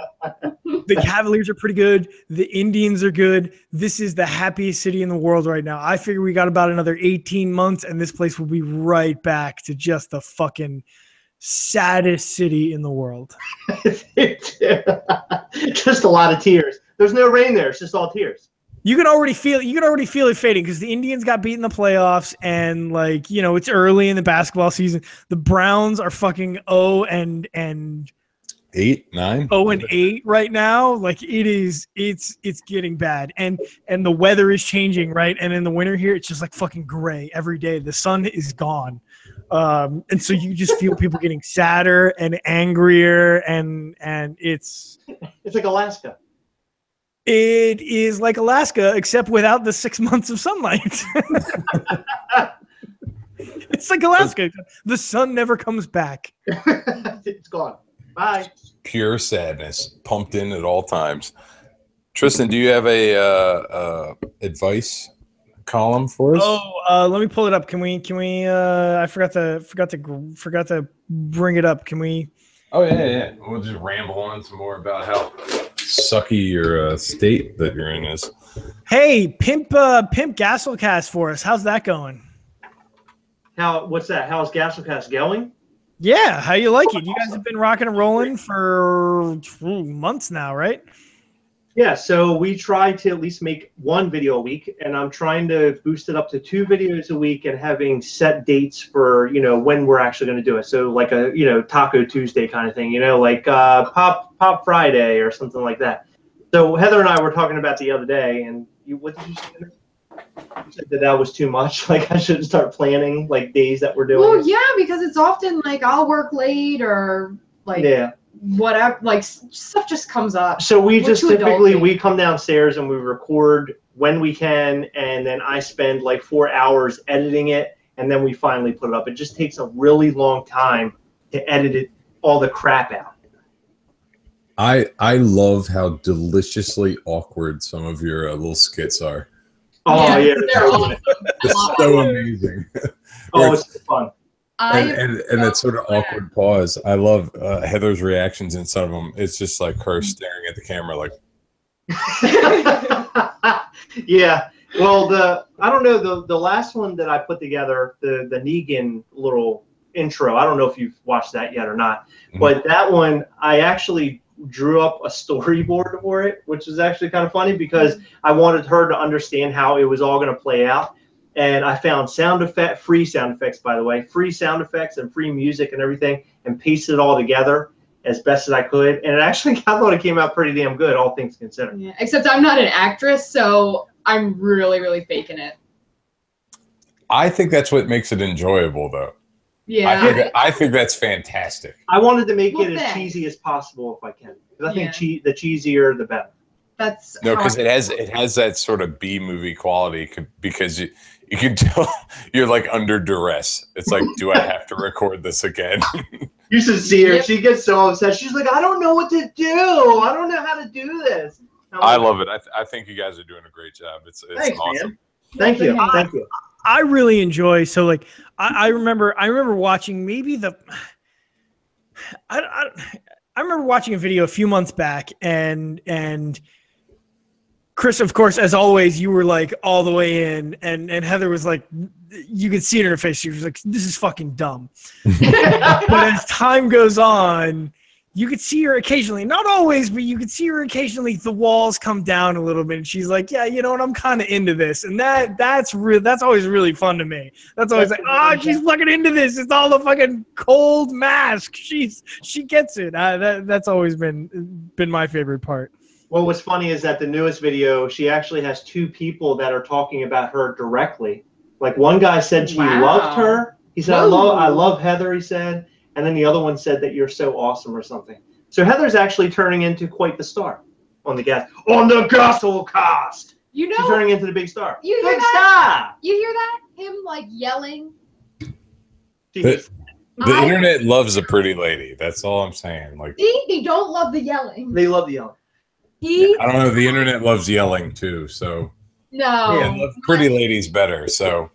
the Cavaliers are pretty good. The Indians are good. This is the happiest city in the world right now. I figure we got about another 18 months and this place will be right back to just the fucking saddest city in the world. Just a lot of tears. There's no rain there. It's just all tears. You can already feel it fading because the Indians got beat in the playoffs and like, you know, it's early in the basketball season. The Browns are fucking 0-8 right now. Like it's getting bad. And the weather is changing, right? And in the winter here, it's just like fucking gray every day. The sun is gone. And so you just feel people getting sadder and angrier and it's like Alaska. It is like Alaska, except without the 6 months of sunlight. It's like Alaska. The sun never comes back. It's gone. Bye. Pure sadness, pumped in at all times. Tristan, do you have a advice column for us? Oh, let me pull it up. Can we? I forgot to bring it up. Can we? Oh yeah. We'll just ramble on some more about how sucky your state that you're in is. Hey, pimp Gastlecast for us. How's that going? What's that? How's Gastlecast going? Yeah, how you like it? You guys have been rocking and rolling for months now, right? Yeah, so we try to at least make one video a week, and I'm trying to boost it up to 2 videos a week and having set dates for, you know, when we're actually going to do it. So like a, you know, Taco Tuesday kind of thing, you know, like Pop Friday or something like that. So Heather and I were talking about the other day, and what did you say? You said that was too much. Like I should start planning like days that we're doing. Well, yeah, because it's often like I'll work late or like whatever, like stuff just comes up. So we just typically we come downstairs and we record when we can, and then I spend like 4 hours editing it, and then we finally put it up. It just takes a really long time to edit it, all the crap out. I love how deliciously awkward some of your little skits are. Oh yeah, it's so amazing. Oh, it's fun. And that sort of awkward pause. I love Heather's reactions in some of them. It's just like her staring at the camera, like. Yeah. Well, I don't know the last one that I put together, the Negan little intro. I don't know if you've watched that yet or not, but that one I actually drew up a storyboard for it, which is actually kind of funny because I wanted her to understand how it was all going to play out. And I found free sound effects, by the way, free sound effects and free music and everything, and pasted it all together as best as I could. And I thought it came out pretty damn good, all things considered. Yeah, except I'm not an actress, so I'm really, really faking it. I think that's what makes it enjoyable, though. Yeah, I think that's fantastic. I wanted to make it as cheesy as possible if I can, because I think the cheesier the better. That's No, how because it has that sort of B movie quality because you can tell you're like under duress. It's like, do I have to record this again? You should see her. Yep. She gets so upset. She's like, I don't know what to do. I don't know how to do this. I love it. I think you guys are doing a great job. It's Thanks, awesome. man. Thank you. Thank you. I really enjoy. So like, I remember watching maybe I remember watching a video a few months back, and Chris, of course, as always, you were like all the way in, and Heather was like, you could see it in her face. She was like, this is fucking dumb. But as time goes on, you could see her occasionally, not always, but you could see her occasionally. The walls come down a little bit, and she's like, yeah, you know what? I'm kind of into this. And that's always really fun to me. That's always like, she's fucking into this. It's all the fucking cold mask. She gets it. That's always been my favorite part. Well, what's funny is that the newest video, she actually has 2 people that are talking about her directly. Like one guy said he loved her. He said, I love Heather, he said. And then the other one said that you're so awesome or something. So Heather's actually turning into quite the star on the Gastlecast. You know, she's turning into the big star. You hear big that? Star. You hear that? Him like yelling. The internet loves a pretty lady. That's all I'm saying. Like they don't love the yelling. They love the yelling. I don't know. The internet loves yelling too. So no, they love pretty ladies better. So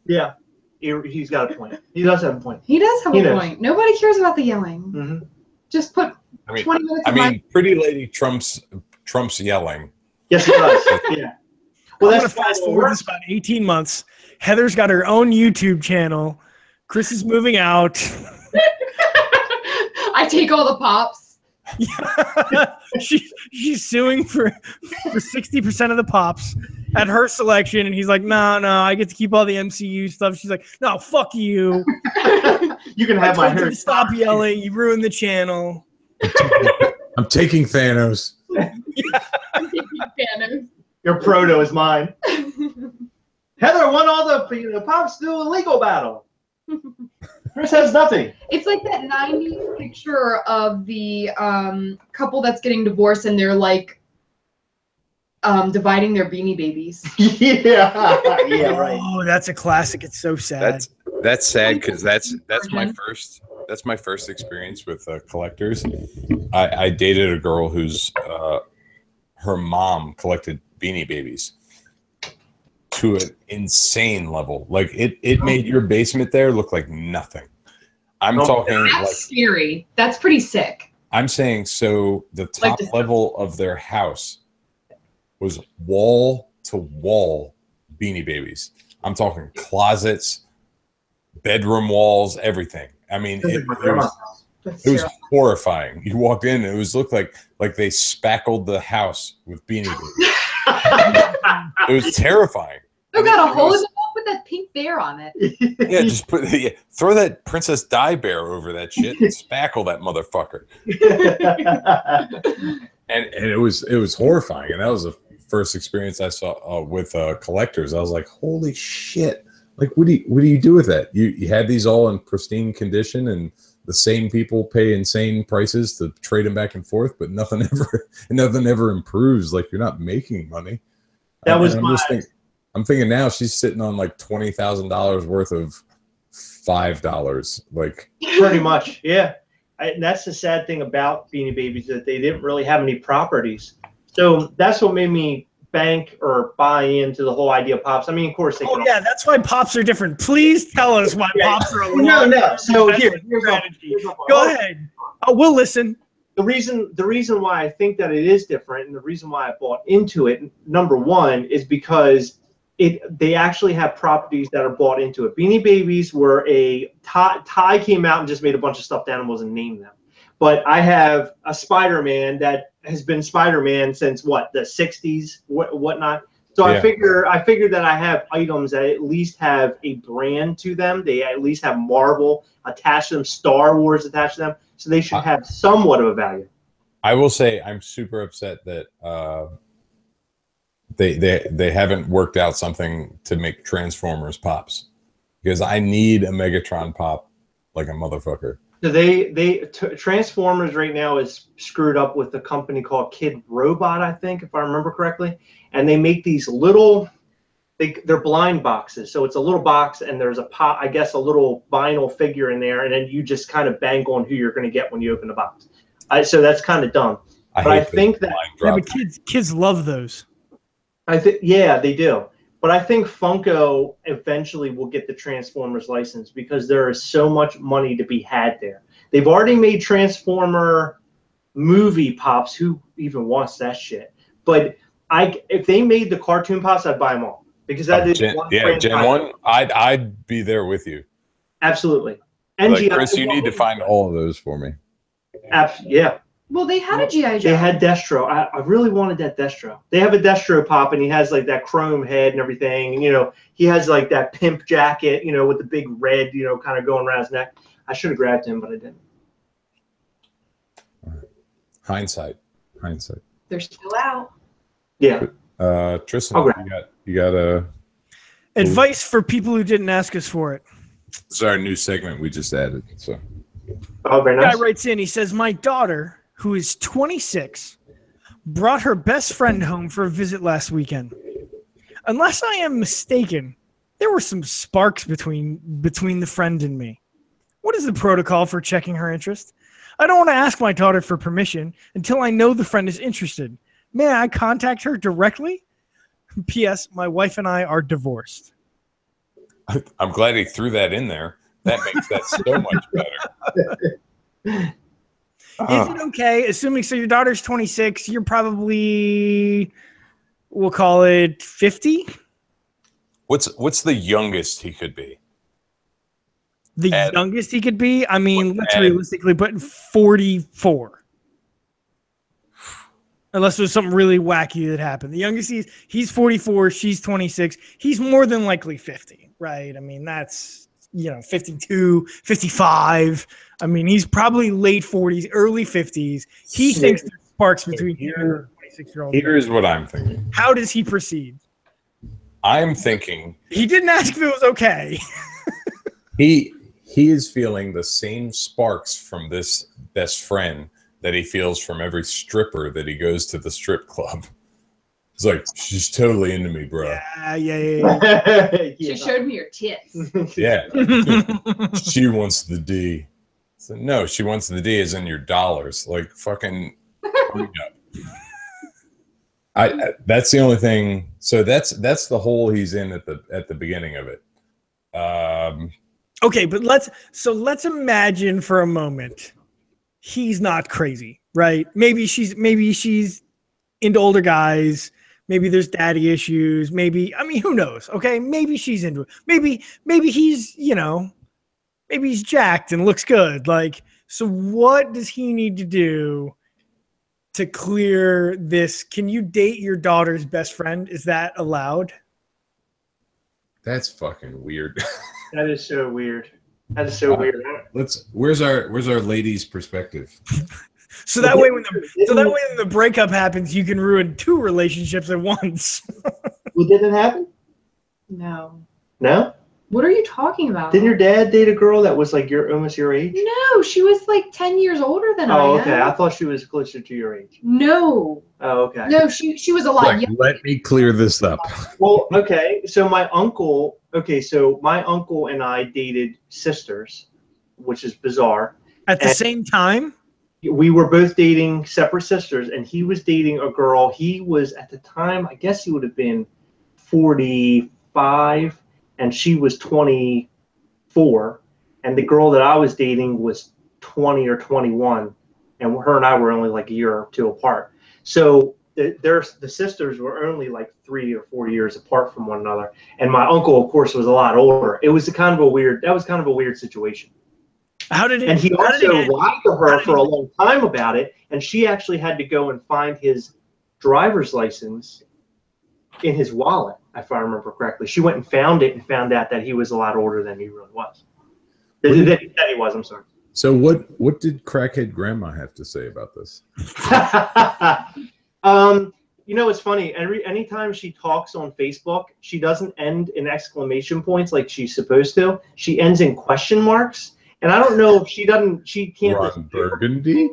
yeah, he's got a point. He does have a point. He does have a point. Nobody cares about the yelling. Mm-hmm. Just put 20 minutes. I mean, pretty lady trumps yelling. Yes, it does. Yeah. Well, I'm gonna fast forward this about 18 months. Heather's got her own YouTube channel. Chris is moving out. I take all the pops. Yeah. She's suing for 60% of the pops at her selection, and he's like, no, I get to keep all the MCU stuff. She's like, no, fuck you. You can have my hair. Stop yelling. You ruined the channel. I'm taking Thanos. I'm taking Thanos. Your proto is mine. Heather won all the pops do a legal battle. Chris has nothing. It's like that 90s picture of the couple that's getting divorced and they're like dividing their Beanie Babies. Yeah, right. Oh, that's a classic. It's so sad. That's sad because that's my first experience with collectors. I dated a girl whose her mom collected Beanie Babies to an insane level. Like it made your basement there look like nothing. I'm talking that's like scary. That's pretty sick. I'm saying so the top level of their house was wall to wall Beanie Babies. I'm talking closets, bedroom walls, everything. I mean, it was horrifying. You walked in and it looked like they spackled the house with Beanie Babies. It was terrifying. They got a hole in the wall with that pink bear on it. Yeah, just throw that Princess Di Bear over that shit and spackle that motherfucker. and it was horrifying, and that was the first experience I saw with collectors. I was like, holy shit! Like, what do you do with that? You had these all in pristine condition, and the same people pay insane prices to trade them back and forth, but nothing ever improves. Like, you're not making money. I'm thinking now she's sitting on like $20,000 worth of $5. Like, pretty much, yeah. And that's the sad thing about Beanie Babies, that they didn't really have any properties. So that's what made me bank or buy into the whole idea of pops. I mean, of course they. Oh yeah, that's why pops are different. Please tell us why pops are a no. So here's go ahead. Oh, we'll listen. The reason why I think that it is different, and the reason why I bought into it, number one, is because they actually have properties that are bought into it. Beanie Babies were Ty came out and just made a bunch of stuffed animals and named them. But I have a Spider-Man that has been Spider-Man since what, the 60s, whatnot. So yeah. I figure that I have items that at least have a brand to them. They at least have Marvel attached to them, Star Wars attached to them. So they should have somewhat of a value. I will say I'm super upset that they haven't worked out something to make Transformers pops, because I need a Megatron pop like a motherfucker. So Transformers right now is screwed up with a company called Kid Robot, I think, if I remember correctly, and they make these little. They're blind boxes, so it's a little box, and there's I guess a little vinyl figure in there, and then you just kind of bank on who you're going to get when you open the box. So that's kind of dumb. I think that but kids love those. Yeah, they do. But I think Funko eventually will get the Transformers license because there is so much money to be had there. They've already made Transformer movie pops. Who even wants that shit? But if they made the cartoon pops, I'd buy them all because that is Gen 1. I'd be there with you. Absolutely. And like, Chris, you need to find all of those for me. Yeah. Well, they had a G.I. Joe. They had Destro. I really wanted that Destro. They have a Destro pop, and he has like that chrome head and everything. And, he has like that pimp jacket, with the big red, kind of going around his neck. I should have grabbed him, but I didn't. Hindsight. They're still out. Yeah. Tristan, you got a advice for people who didn't ask us for it. This is our new segment we just added. So, very nice. Guy writes in. He says, "My daughter, who is 26, brought her best friend home for a visit last weekend. Unless I am mistaken, there were some sparks between the friend and me. What is the protocol for checking her interest? I don't want to ask my daughter for permission until I know the friend is interested. May I contact her directly? P.S. My wife and I are divorced." I'm glad he threw that in there. That makes that so much better. Is it okay, assuming so your daughter's 26, you're probably, we'll call it 50? What's the youngest he could be? The youngest he could be? I mean, let's realistically put 44. Unless there's something really wacky that happened. The youngest he's 44, she's 26. He's more than likely 50, right? I mean, that's, 52, 55. I mean, he's probably late 40s, early 50s. He thinks there's sparks between him and a 26-year-old. Here's what I'm thinking. How does he proceed? I'm thinking he didn't ask if it was okay. he is feeling the same sparks from this best friend that he feels from every stripper that he goes to the strip club. It's like, she's totally into me, bro. Yeah. She showed me your tits. Yeah. She wants the D. So, no, she wants the D as in your dollars. Like, fucking hurry up. That's the only thing. So that's the hole he's in at the beginning of it. Okay, but let's imagine for a moment he's not crazy, right? Maybe she's into older guys. Maybe there's daddy issues. Maybe, I mean, who knows? Okay, maybe she's into it. Maybe he's, maybe he's jacked and looks good. Like, so what does he need to do to clear this? Can you date your daughter's best friend? Is that allowed? That's fucking weird. That is so weird. That is so weird. Where's our ladies' perspective? So that way when the breakup happens, you can ruin 2 relationships at once. Well, did it happen? No. No? What are you talking about? Didn't your dad date a girl that was like almost your age? No, she was like 10 years older than I am. Oh, okay. I thought she was closer to your age. No. Oh, okay. No, she was a lot younger. Let me clear this up. Well, okay. So my uncle and I dated sisters, which is bizarre. At the same time? We were both dating separate sisters, and he was dating a girl. He was, at the time, I guess he would have been 45, and she was 24. And the girl that I was dating was 20 or 21, and her and I were only like a year or 2 apart. So the sisters were only like 3 or 4 years apart from one another. And my uncle, of course, was a lot older. It was kind of a weird situation. And he also lied to her for a long time about it, and she actually had to go and find his driver's license in his wallet, if I remember correctly. She went and found it and found out that he was a lot older than he really was. That he was, I'm sorry. So what did crackhead grandma have to say about this? It's funny. Anytime she talks on Facebook, she doesn't end in exclamation points like she's supposed to. She ends in question marks. And I don't know if she can't Ron Burgundy,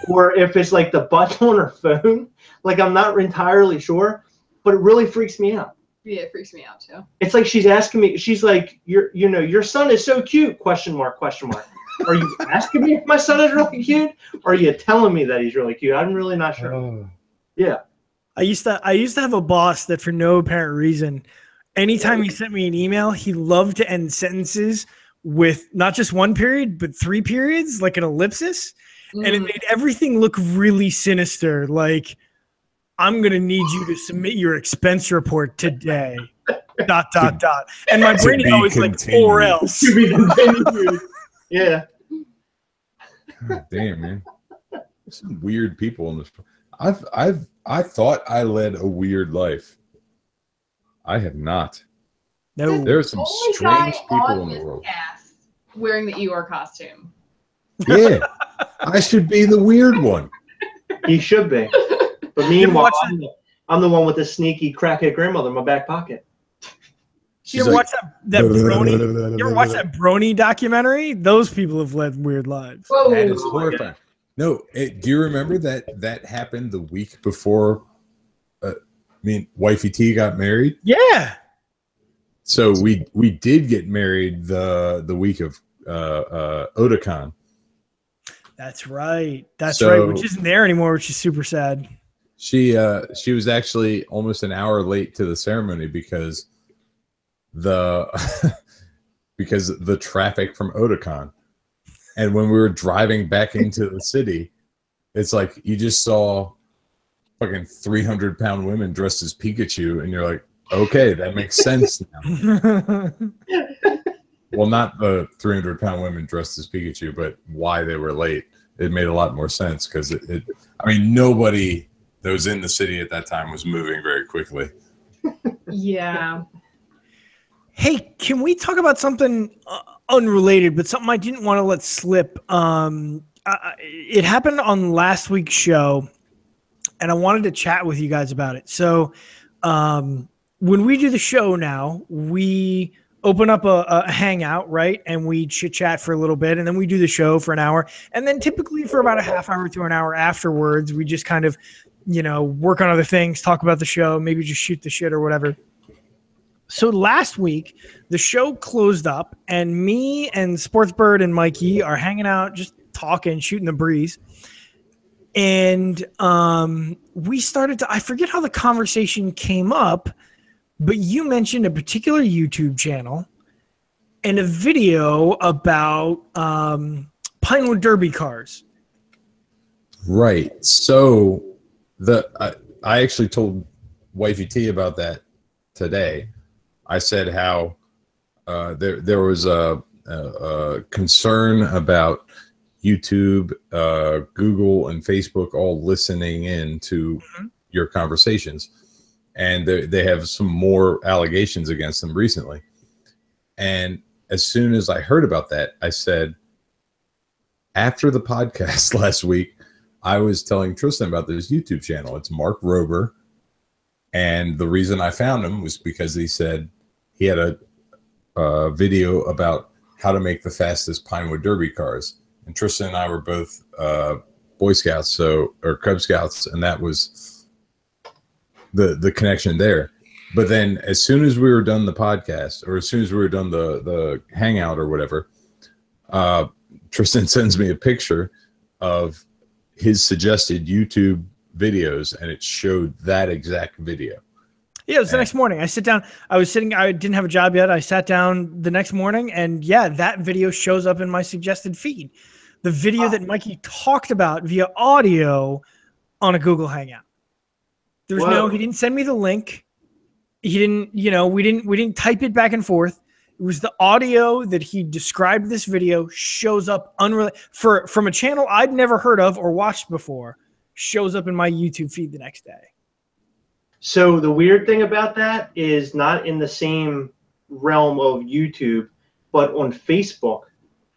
or if it's like the button on her phone. Like, I'm not entirely sure, but it really freaks me out. Yeah, it freaks me out too. It's like she's asking me. She's like, your son is so cute? Question mark? Question mark. Are you asking me if my son is really cute? Or are you telling me that he's really cute? I'm really not sure. Yeah. I used to have a boss that for no apparent reason, anytime he sent me an email, he loved to end sentences with not just one period, but 3 periods, like an ellipsis. And it made everything look really sinister. Like, I'm going to need you to submit your expense report today. ... And my brain is always like, or else. To be continued. Yeah. God damn, man. There's some weird people in this. I thought I led a weird life. I have not. No. There are some strange people in the world. Wearing the Eeyore costume. Yeah. I should be the weird one. He should be. But meanwhile, I'm the one with the sneaky crackhead grandmother in my back pocket. You ever watch that Brony documentary? Those people have led weird lives. Whoa. That is horrifying. No, do you remember that happened the week before? Wifey T got married. Yeah. So we did get married the week of Otakon. That's right. That's right. Which isn't there anymore, which is super sad. She was actually almost an hour late to the ceremony because the traffic from Otakon. And when we were driving back into the city, it's like you just saw fucking 300-pound women dressed as Pikachu, and you're like, okay, that makes sense now. Well, not the 300-pound women dressed as Pikachu, but why they were late. It made a lot more sense because nobody that was in the city at that time was moving very quickly. Yeah. Hey, can we talk about something unrelated, but something I didn't want to let slip? It happened on last week's show, and I wanted to chat with you guys about it. So when we do the show now, we open up a hangout, right? And we chit-chat for a little bit, and then we do the show for an hour. And then typically for about a half hour to an hour afterwards, we just kind of, work on other things, talk about the show, maybe just shoot the shit or whatever. So last week, the show closed up, and me and Sportsbird and Mikey are hanging out, just talking, shooting the breeze. And we started to, I forget how the conversation came up, but you mentioned a particular YouTube channel and a video about Pinewood Derby cars. Right. So I actually told Wifey T about that today. I said how there was a concern about YouTube, Google, and Facebook all listening in to your conversations. And they have some more allegations against them recently. And as soon as I heard about that, I said, after the podcast last week, I was telling Tristan about this YouTube channel. It's Mark Rober. And the reason I found him was because he said he had a video about how to make the fastest Pinewood Derby cars. And Tristan and I were both Boy Scouts, or Cub Scouts, and that was the connection there. But then as soon as we were done the podcast, or as soon as we were done the hangout or whatever, Tristan sends me a picture of his suggested YouTube videos, and it showed that exact video. Yeah, it was the next morning. I sit down. I didn't have a job yet. I sat down the next morning, and yeah, that video shows up in my suggested feed. The video that Mikey talked about via audio on a Google Hangout. He didn't send me the link. He didn't, we didn't type it back and forth. It was the audio that he described this video shows up from a channel I'd never heard of or watched before, shows up in my YouTube feed the next day. So the weird thing about that is not in the same realm of YouTube, but on Facebook.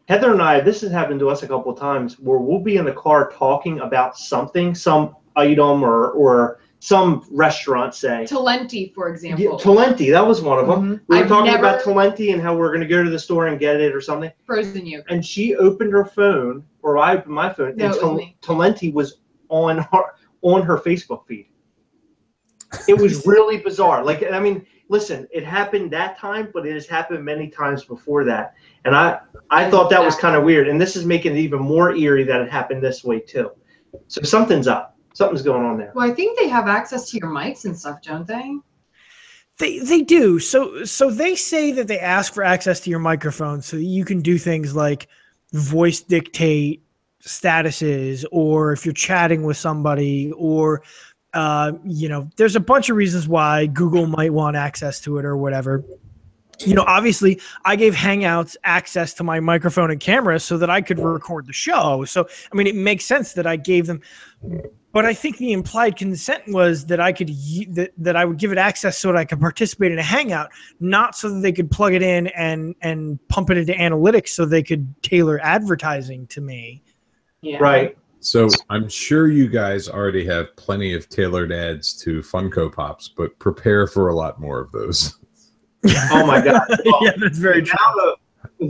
Heather and I, this has happened to us a couple of times where we'll be in the car talking about something, some item or some restaurant, say. Talenti, for example. Yeah, Talenti, that was one of them. Mm-hmm. We were talking about Talenti and how we're going to go to the store and get it or something. Frozen yogurt. And she opened her phone, or I opened my phone, No, and Talenti was on her Facebook feed. It was really bizarre. Like, I mean, listen, it happened that time, but it has happened many times before that. And I thought that was kind of weird. And this is making it even more eerie that it happened this way, too. So something's up. Something's going on there. Well, I think they have access to your mics and stuff, don't they? They do. So they say that they ask for access to your microphone so that you can do things like voice dictate statuses, or if you're chatting with somebody, or there's a bunch of reasons why Google might want access to it or whatever. Obviously, I gave Hangouts access to my microphone and camera so that I could record the show. So, I mean, it makes sense that I gave them. But I think the implied consent was that I could that I would give it access so that I could participate in a Hangout, not so that they could plug it in and pump it into analytics so they could tailor advertising to me. Yeah. Right. So I'm sure you guys already have plenty of tailored ads to Funko Pops, but prepare for a lot more of those. Oh my God! Well, yeah, that's very true.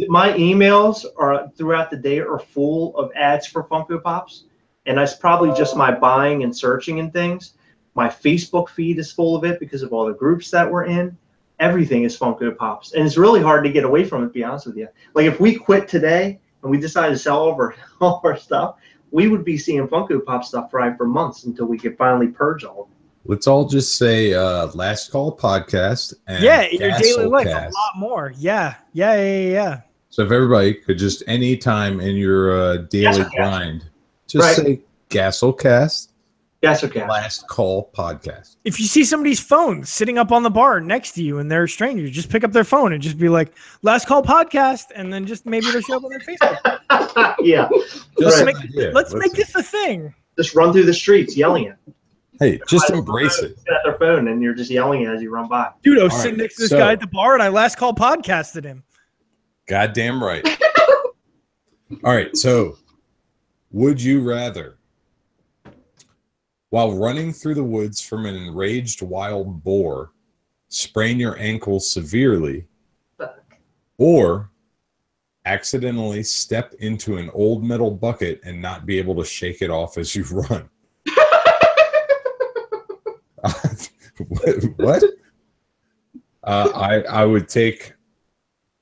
My emails are throughout the day are full of ads for Funko Pops, and that's probably just my buying and searching and things. My Facebook feed is full of it because of all the groups that we're in. Everything is Funko Pops, and it's really hard to get away from it. To be honest with you, like if we quit today and we decided to sell all our stuff, we would be seeing Funko Pop stuff for months until we could finally purge all of it. Let's all just say Last Call Podcast. And in your daily life, a lot more. Yeah. So if everybody could just any time in your daily grind, just say Gastlecast. Gastlecast. Last Call Podcast. If you see somebody's phone sitting up on the bar next to you and they're a stranger, just pick up their phone and just be like, Last Call Podcast, and then just maybe it'll show up on their Facebook. Yeah. Let's make this a thing. Just run through the streets yelling it. Hey, just embrace it. Sit at their phone and you're just yelling as you run by. Dude, I was sitting next to this guy at the bar and I Last Call podcasted him. Goddamn right. All right, so would you rather, while running through the woods from an enraged wild boar, sprain your ankle severely, or accidentally step into an old metal bucket and not be able to shake it off as you run? What? I would take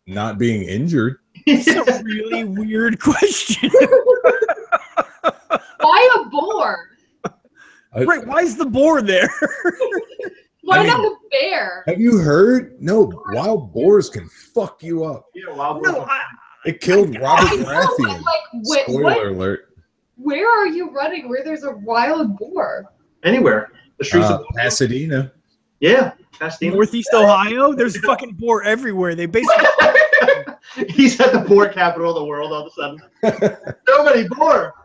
not being injured. It's a really weird question. Why a boar? Right, why is the boar there? Why not a bear? Have you heard? No, wild boars can fuck you up. Yeah, wild boars. It killed Robert Baratheon. Spoiler alert. Where are you running where there's a wild boar? Anywhere. The streets of Pasadena. Yeah, Pasadena. Northeast Ohio? There's fucking boar everywhere. They basically... He's at the boar capital of the world all of a sudden. So many boar.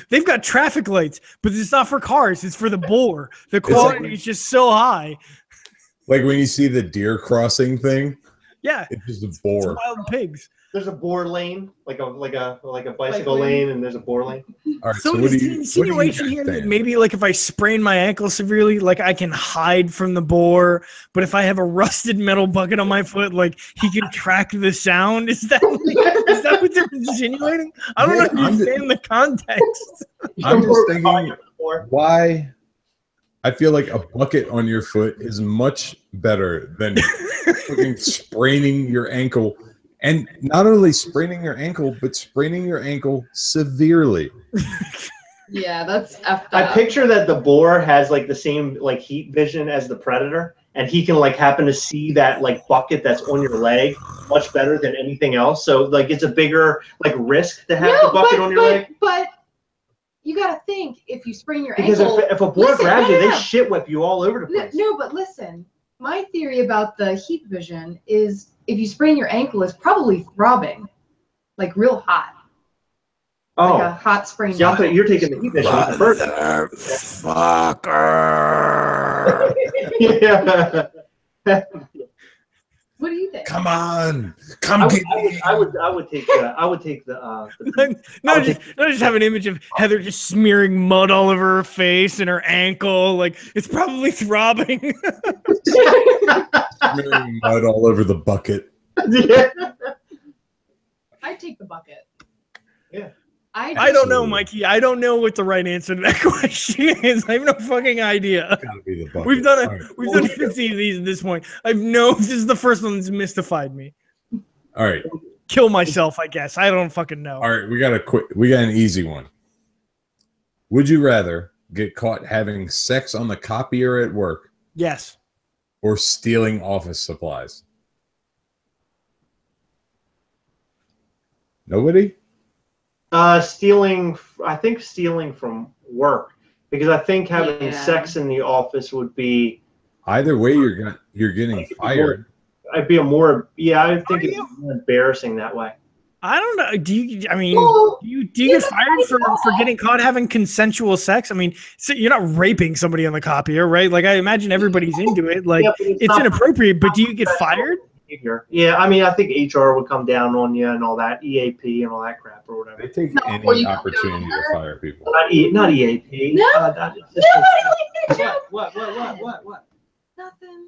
They've got traffic lights, but it's not for cars. It's for the boar. The quality is just so high. Like when you see the deer crossing thing. Yeah. It's just a boar. It's wild pigs. There's a boar lane, like a bicycle lane, and there's a boar lane. All right, so is the insinuation here that maybe like if I sprain my ankle severely, like I can hide from the boar, but if I have a rusted metal bucket on my foot, like he can track the sound? Is that what they're insinuating? I don't understand the context. I'm just thinking why I feel like a bucket on your foot is much better than fucking spraining your ankle. And not only spraining your ankle, but spraining your ankle severely. Yeah, that's effed up. I picture that the boar has like the same like heat vision as the predator, and he can like happen to see that like bucket that's on your leg much better than anything else. So like it's a bigger like risk to have the bucket on your leg. But you got to think if you sprain your ankle. Because if a boar grabs you, they shit whip you all over the place. No, but listen. My theory about the heat vision is if you sprain your ankle, it's probably throbbing, like real hot. Oh, like a hot sprain. You're taking the heat vision. Motherfucker. Yeah. What do you think? Come on, I come would, get I would, me. I would, I would take the. I would take the No, just have an image of Heather just smearing mud all over her face and her ankle. Like it's probably throbbing. Smearing mud all over the bucket. yeah. I'd take the bucket. Yeah. I don't know, Mikey. I don't know what the right answer to that question is. I have no fucking idea. Gotta be the bucket. We've done All right. We've done 50 of these at this point. This is the first one that's mystified me. All right. Kill myself, I guess. I don't fucking know. All right. We got an easy one. Would you rather get caught having sex on the copier at work Yes. or stealing office supplies? Nobody? Stealing. I think stealing from work, because I think having sex in the office would be. Either way, you're getting fired. I'd be a more. Yeah, I think it'd be more embarrassing that way. I don't know. Do you get fired for getting caught having consensual sex? I mean, so you're not raping somebody on the copier, right? Like I imagine everybody's into it. Like it's inappropriate, but do you get fired? Yeah, I mean, I think HR would come down on you and all that, EAP and all that crap or whatever. They take any opportunity to fire people. Not EAP. No. What? Nothing.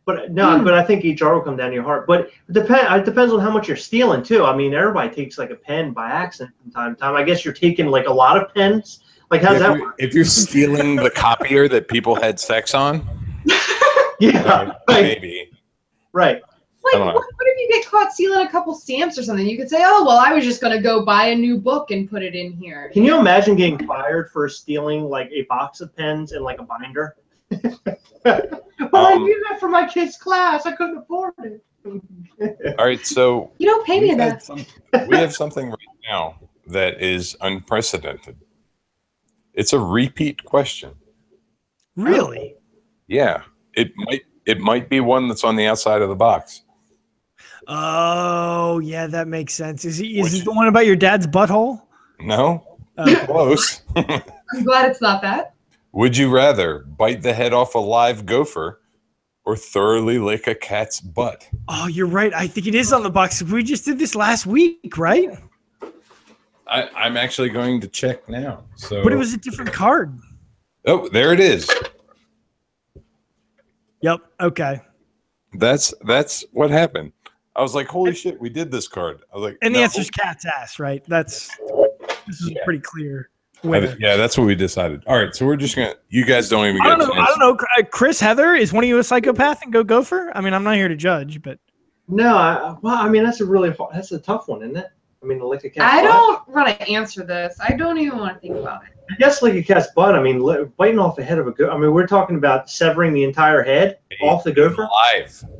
But no, but I think HR will come down to your heart. But it depends on how much you're stealing too. I mean, everybody takes like a pen by accident from time to time. I guess you're taking like a lot of pens. Like how's that work? If you're stealing the copier that people had sex on, Yeah, maybe. right. Like, what if you get caught stealing a couple stamps or something? You could say, oh, well, I was just going to go buy a new book and put it in here. Can you imagine getting fired for stealing like a box of pens and like a binder? Well, I did that for my kid's class. I couldn't afford it. All right, so You don't pay me enough. we have something right now that is unprecedented. It's a repeat question. Really? Yeah, it might be one that's on the outside of the box. Oh, yeah, that makes sense. Is it the one about your dad's butthole? No, close. I'm glad it's not that. Would you rather bite the head off a live gopher or thoroughly lick a cat's butt? Oh, you're right. I think it is on the box. We just did this last week, right? I'm actually going to check now. So, but it was a different card. Oh, there it is. Yep. Okay. That's what happened. I was like, holy shit, we did this card. I was like, and the no. answer's cat's ass, right? This is pretty clear. Yeah, that's what we decided. All right, so we're just gonna. You guys don't even. I don't know. Chris, Heather, is one of you a psychopath and go gopher? I mean, I'm not here to judge, but No, I mean that's a tough one, isn't it? I mean, to lick a cat's butt. I don't want to answer this. I don't even want to think about it. I guess lick a cat's butt. I mean, biting off the head of a gopher. I mean, we're talking about severing the entire head off the gopher.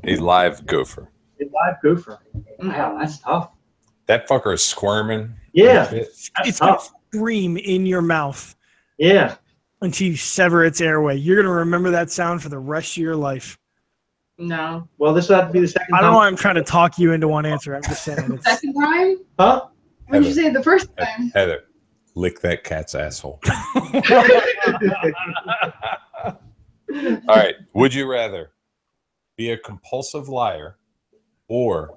A live gopher. A live gopher. Wow, that's tough. That fucker is squirming. Yeah, it's going to scream in your mouth. Yeah. Until you sever its airway. You're going to remember that sound for the rest of your life. No. Well, this will have to be the second time. I don't know why I'm trying to talk you into one answer. I'm just saying. Second time? Huh? What did you say the first time? Heather, lick that cat's asshole. All right. Would you rather be a compulsive liar or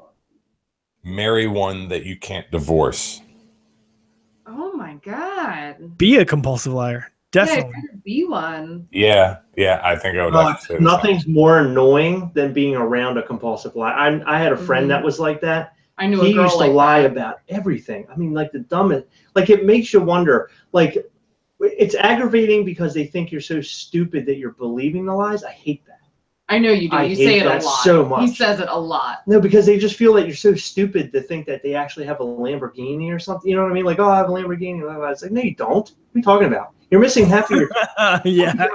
marry one that you can't divorce? Oh my God. Be a compulsive liar. Definitely. Yeah, be one. Yeah, I think I would have to say nothing's more annoying than being around a compulsive liar. I had a friend that was like that. I knew he a girl used to like lie that. about everything. I mean, like the dumbest. Like it makes you wonder. Like it's aggravating because they think you're so stupid that you're believing the lies. I hate that. I know you do. I You hate say it a that lot. so much. He says it a lot. No, because they just feel that you're so stupid to think that they actually have a Lamborghini or something. You know what I mean? Like, oh, I have a Lamborghini. It's like, no, you don't. What are you talking about? You're missing half of your. Yeah.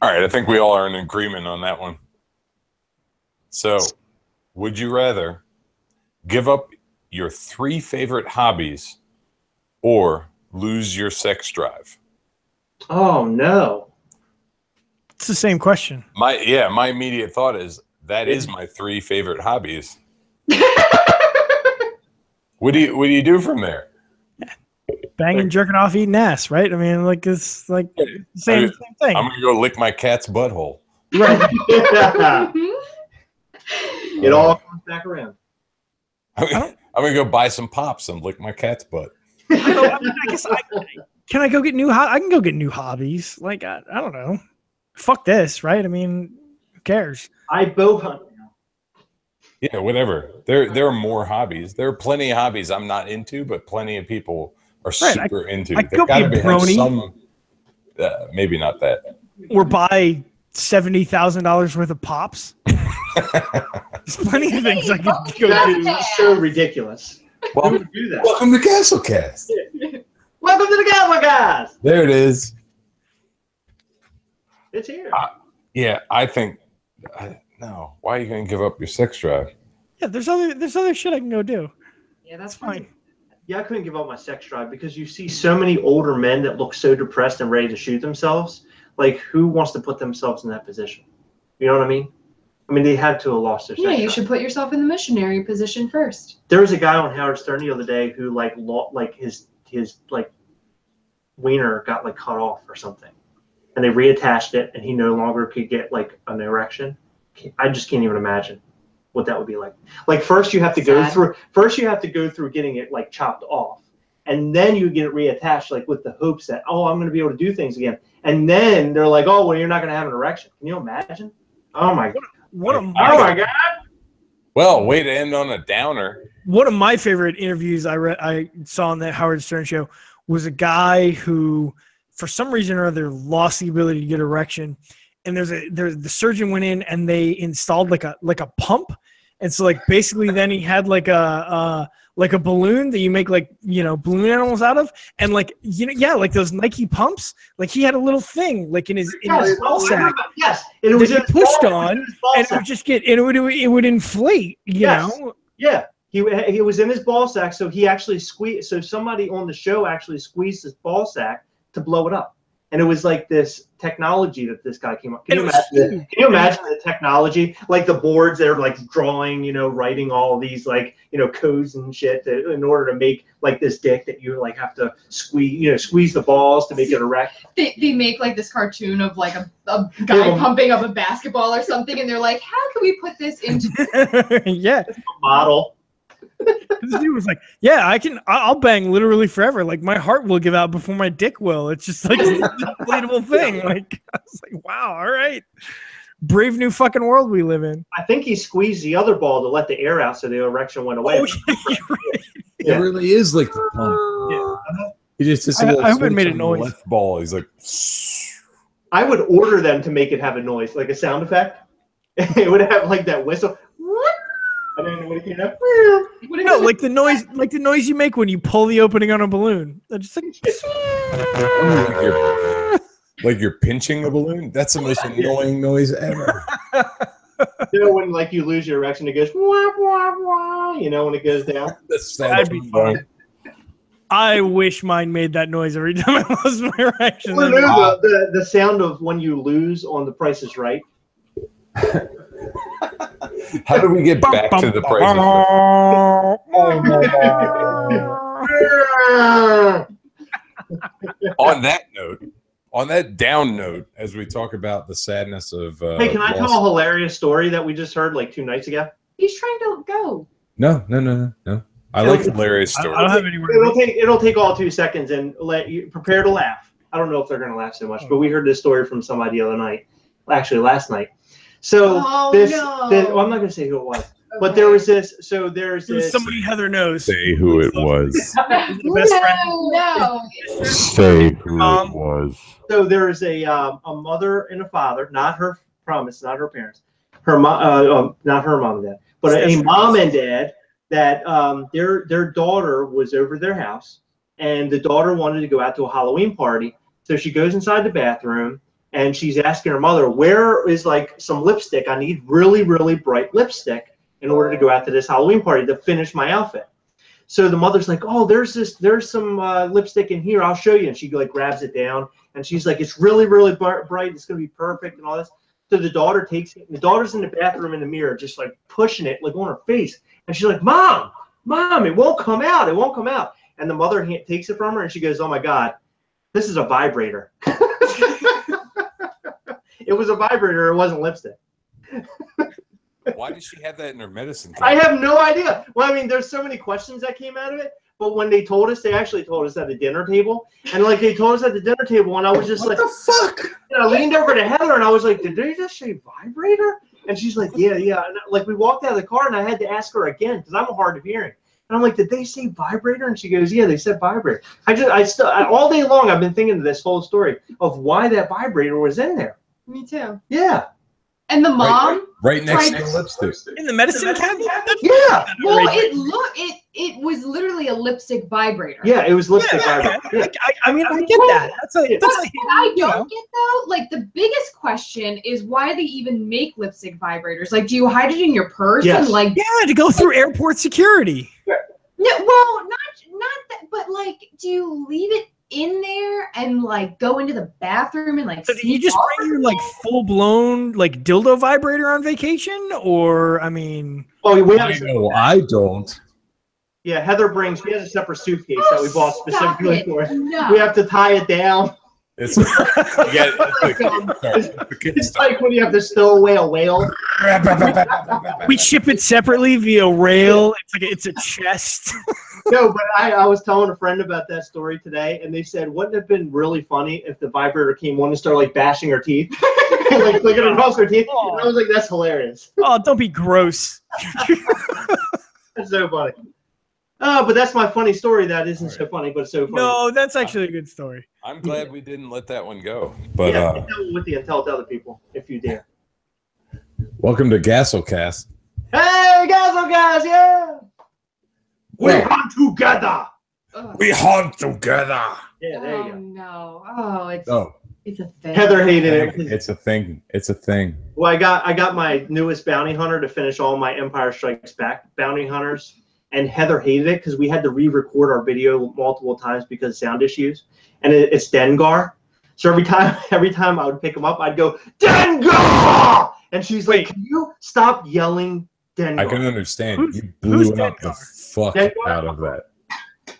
All right, I think we all are in agreement on that one. So, would you rather give up your 3 favorite hobbies or lose your sex drive? Oh no. It's the same question. My immediate thought is that is my 3 favorite hobbies. What do you do from there? Banging, jerking off, eating ass, right? I mean, like it's like same thing. I'm gonna go lick my cat's butthole. Right. Yeah. It all comes back around. I'm gonna go buy some pops and lick my cat's butt. I guess can I go get new? I can go get new hobbies. Like I don't know. Fuck this, right? I mean, who cares? I bow hunt now. Yeah, whatever. There are more hobbies. There are plenty of hobbies I'm not into, but plenty of people are super into. I There gotta be brony. some. Maybe not that. Or buy $70,000 worth of pops. There's plenty of things I could go do. That's so ridiculous. Well, Who would do that? welcome to Gastlecast. Welcome to the Gastlecast. There it is. It's here. Yeah, I think. No, why are you going to give up your sex drive? Yeah, there's other shit I can go do. Yeah, that's Fine. Yeah, I couldn't give up my sex drive because you see so many older men that look so depressed and ready to shoot themselves. Like, who wants to put themselves in that position? You know what I mean? I mean, they had to have lost their sex drive. You should put yourself in the missionary position first. There was a guy on Howard Stern the other day who his wiener got like cut off or something, and they reattached it, and he no longer could get like an erection. I just can't even imagine what that would be like. Like first you have to go through getting it like chopped off, and then you get it reattached like with the hopes that I'm going to be able to do things again, and then they're like, oh well, you're not going to have an erection. Can you imagine? Oh my god! Oh my god! Well, way to end on a downer. One of my favorite interviews I saw on that Howard Stern show was a guy who, for some reason or other, lost the ability to get erection, and the surgeon went in and they installed like a pump, and so like basically then he had like a balloon that you make like balloon animals out of, and like like those Nike pumps, like he had a little thing like in his ball sack. Yes, and it was just pushed on, and it would just it would inflate. You know. Yeah. He was in his ball sack, so he actually squeezed. So somebody on the show actually squeezed his ball sack to blow it up, and it was like this technology that this guy came up. Can you imagine the technology? Like the boards, they're like drawing, writing all these like codes and shit in order to make like this dick that you like have to squeeze the balls to make it erect. They make like this cartoon of like a guy pumping up a basketball or something, and they're like, how can we put this into a model? This dude was like, yeah, I'll bang literally forever. Like my heart will give out before my dick will. It's just like this inflatable thing. Like I was like, wow, all right. Brave new fucking world we live in. I think he squeezed the other ball to let the air out so the erection went away. Oh, yeah, you're right. It really is like the pump. Yeah. He just I hope it made a noise. Left ball. He's like, I would order them to make it have a noise, like a sound effect. It would have like that whistle. And then what came up? No, like the noise you make when you pull the opening on a balloon. Just like you're pinching a balloon. That's the most annoying noise ever. When like you lose your erection, it goes wah, wah, wah, when it goes down. That'd be fun. I wish mine made that noise every time I lost my erection. The sound of when you lose on The Price is Right. How do we get back to The Price is Right? On that down note, as we talk about the sadness of hey, can I tell a hilarious story that we just heard like 2 nights ago? He's trying to go. No. I like hilarious stories. I don't have anywhere. It'll take all 2 seconds and let you prepare to laugh. I don't know if they're going to laugh so much, but we heard this story from somebody the other night. Actually, last night. So I'm not going to say who it was, but there was this. So there's this. Somebody Heather knows. Say who it was. Best friend. No. Say who it was. So there's a mother and a father, not her parents, not her mom and dad, but a mom and dad that their daughter was over their house, and the daughter wanted to go out to a Halloween party, so she goes inside the bathroom. And she's asking her mother, where is like some lipstick? I need really, really bright lipstick in order to go out to this Halloween party to finish my outfit. So the mother's like, oh, there's some lipstick in here. I'll show you. And she like grabs it down and she's like, it's really, really bright. It's going to be perfect and all this. So the daughter takes it. And the daughter's in the bathroom in the mirror, just like pushing it like on her face. And she's like, Mom, it won't come out. It won't come out. And the mother takes it from her and she goes, oh my God, this is a vibrator. It was a vibrator. It wasn't lipstick. Why does she have that in her medicine I cabinet? have no idea. Well, I mean, there's so many questions that came out of it. But when they told us, they actually told us at the dinner table. And like they told us at the dinner table, and I was just What like, the fuck? and I leaned over to Heather and I was like, did they just say vibrator? And she's like, yeah. And like we walked out of the car and I had to ask her again because I'm hard of hearing. And I'm like, did they say vibrator? And she goes, yeah, they said vibrator. All day long I've been thinking of this whole story of why that vibrator was in there. Me too. Yeah. And the mom, Right next tried- to the lipstick. In the medicine cabinet? Yeah. well, it was literally a lipstick vibrator. Yeah, it was lipstick Yeah, vibrator. Yeah. I mean, I get that. That's a What I you know. don't get though, like the biggest question is why they even make lipstick vibrators. Like, do you hide it in your purse Yes. and like? Yeah, to go through airport security. No, well, not that, but like, do you leave it in there and like go into the bathroom and like? So do you sneak just off bring or your like something? full blown like dildo vibrator on vacation, or I mean, Oh, we have I know, I don't. yeah, Heather brings, we have a separate suitcase that we bought Stop specifically it. for it. No. We have to tie it down. It's, you get It's like when you have to stow away a whale. we ship it separately via rail. It's a chest. No, but I was telling a friend about that story today, and they said, wouldn't it have been really funny if the vibrator came on and started like bashing her teeth, and, like clicking across her teeth? And I was like, that's hilarious. Oh, don't be gross. That's so funny. But that's my funny story. That isn't so funny, but it's so funny. No, that's actually a good story. I'm glad we didn't let that one go. But Yeah, tell with you and tell it to other people if you dare. welcome to Gastlecast. Hey, guys, yeah. We hunt together. Ugh. We hunt together. Yeah, there you Oh go. no! Oh, Oh, it's a thing. Heather hated it. it's a thing. It's a thing. Well, I got my newest bounty hunter to finish all my Empire Strikes Back bounty hunters, and Heather hated it because we had to re-record our video multiple times because of sound issues, and it's Dengar. So every time I would pick him up, I'd go Dengar, and she's like, "Can you stop yelling Dengar?" I can understand. Who's- You who's blew up the Dengar? fuck Dengar? out of that.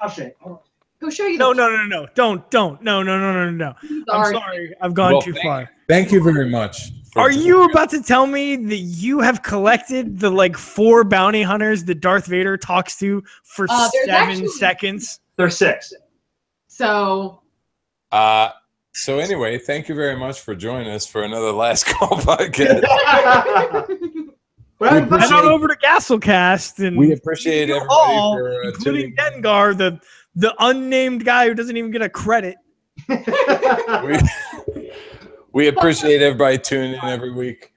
I'll show you. Go show you. No, the don't. No. I'm Sorry. sorry. I've gone Well, too far. Thank you very much. for Are you joining about to tell me that you have collected the like 4 bounty hunters that Darth Vader talks to for There's 7 actually- seconds? There's 6. So us. So anyway, thank you very much for joining us for another Last Call podcast. Well, We Head on over to Gastlecast and We appreciate you everybody all, for including tuning in. Dengar, the unnamed guy who doesn't even get a credit. We appreciate everybody tuning in every week.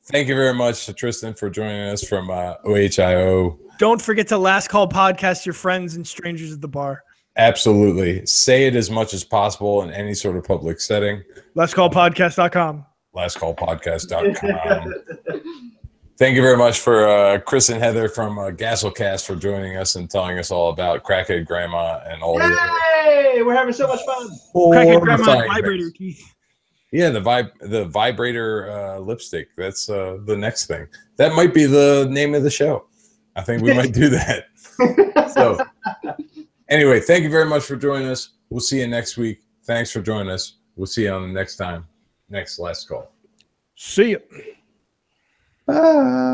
Thank you very much to Tristan for joining us from OHIO. Don't forget to last call podcast your friends and strangers at the bar. Absolutely. Say it as much as possible in any sort of public setting. Lastcallpodcast.com. Lastcallpodcast.com. Thank you very much for Chris and Heather from Gastlecast for joining us and telling us all about Crackhead Grandma and all the other Yay! We're having so much fun. Crackhead grandma horrifying vibrator things. teeth. Yeah, the vibrator lipstick. That's the next thing. That might be the name of the show. I think we might do that. So anyway, thank you very much for joining us. We'll see you next week. Thanks for joining us. We'll see you on the next time. Next Last Call. See ya. Bye.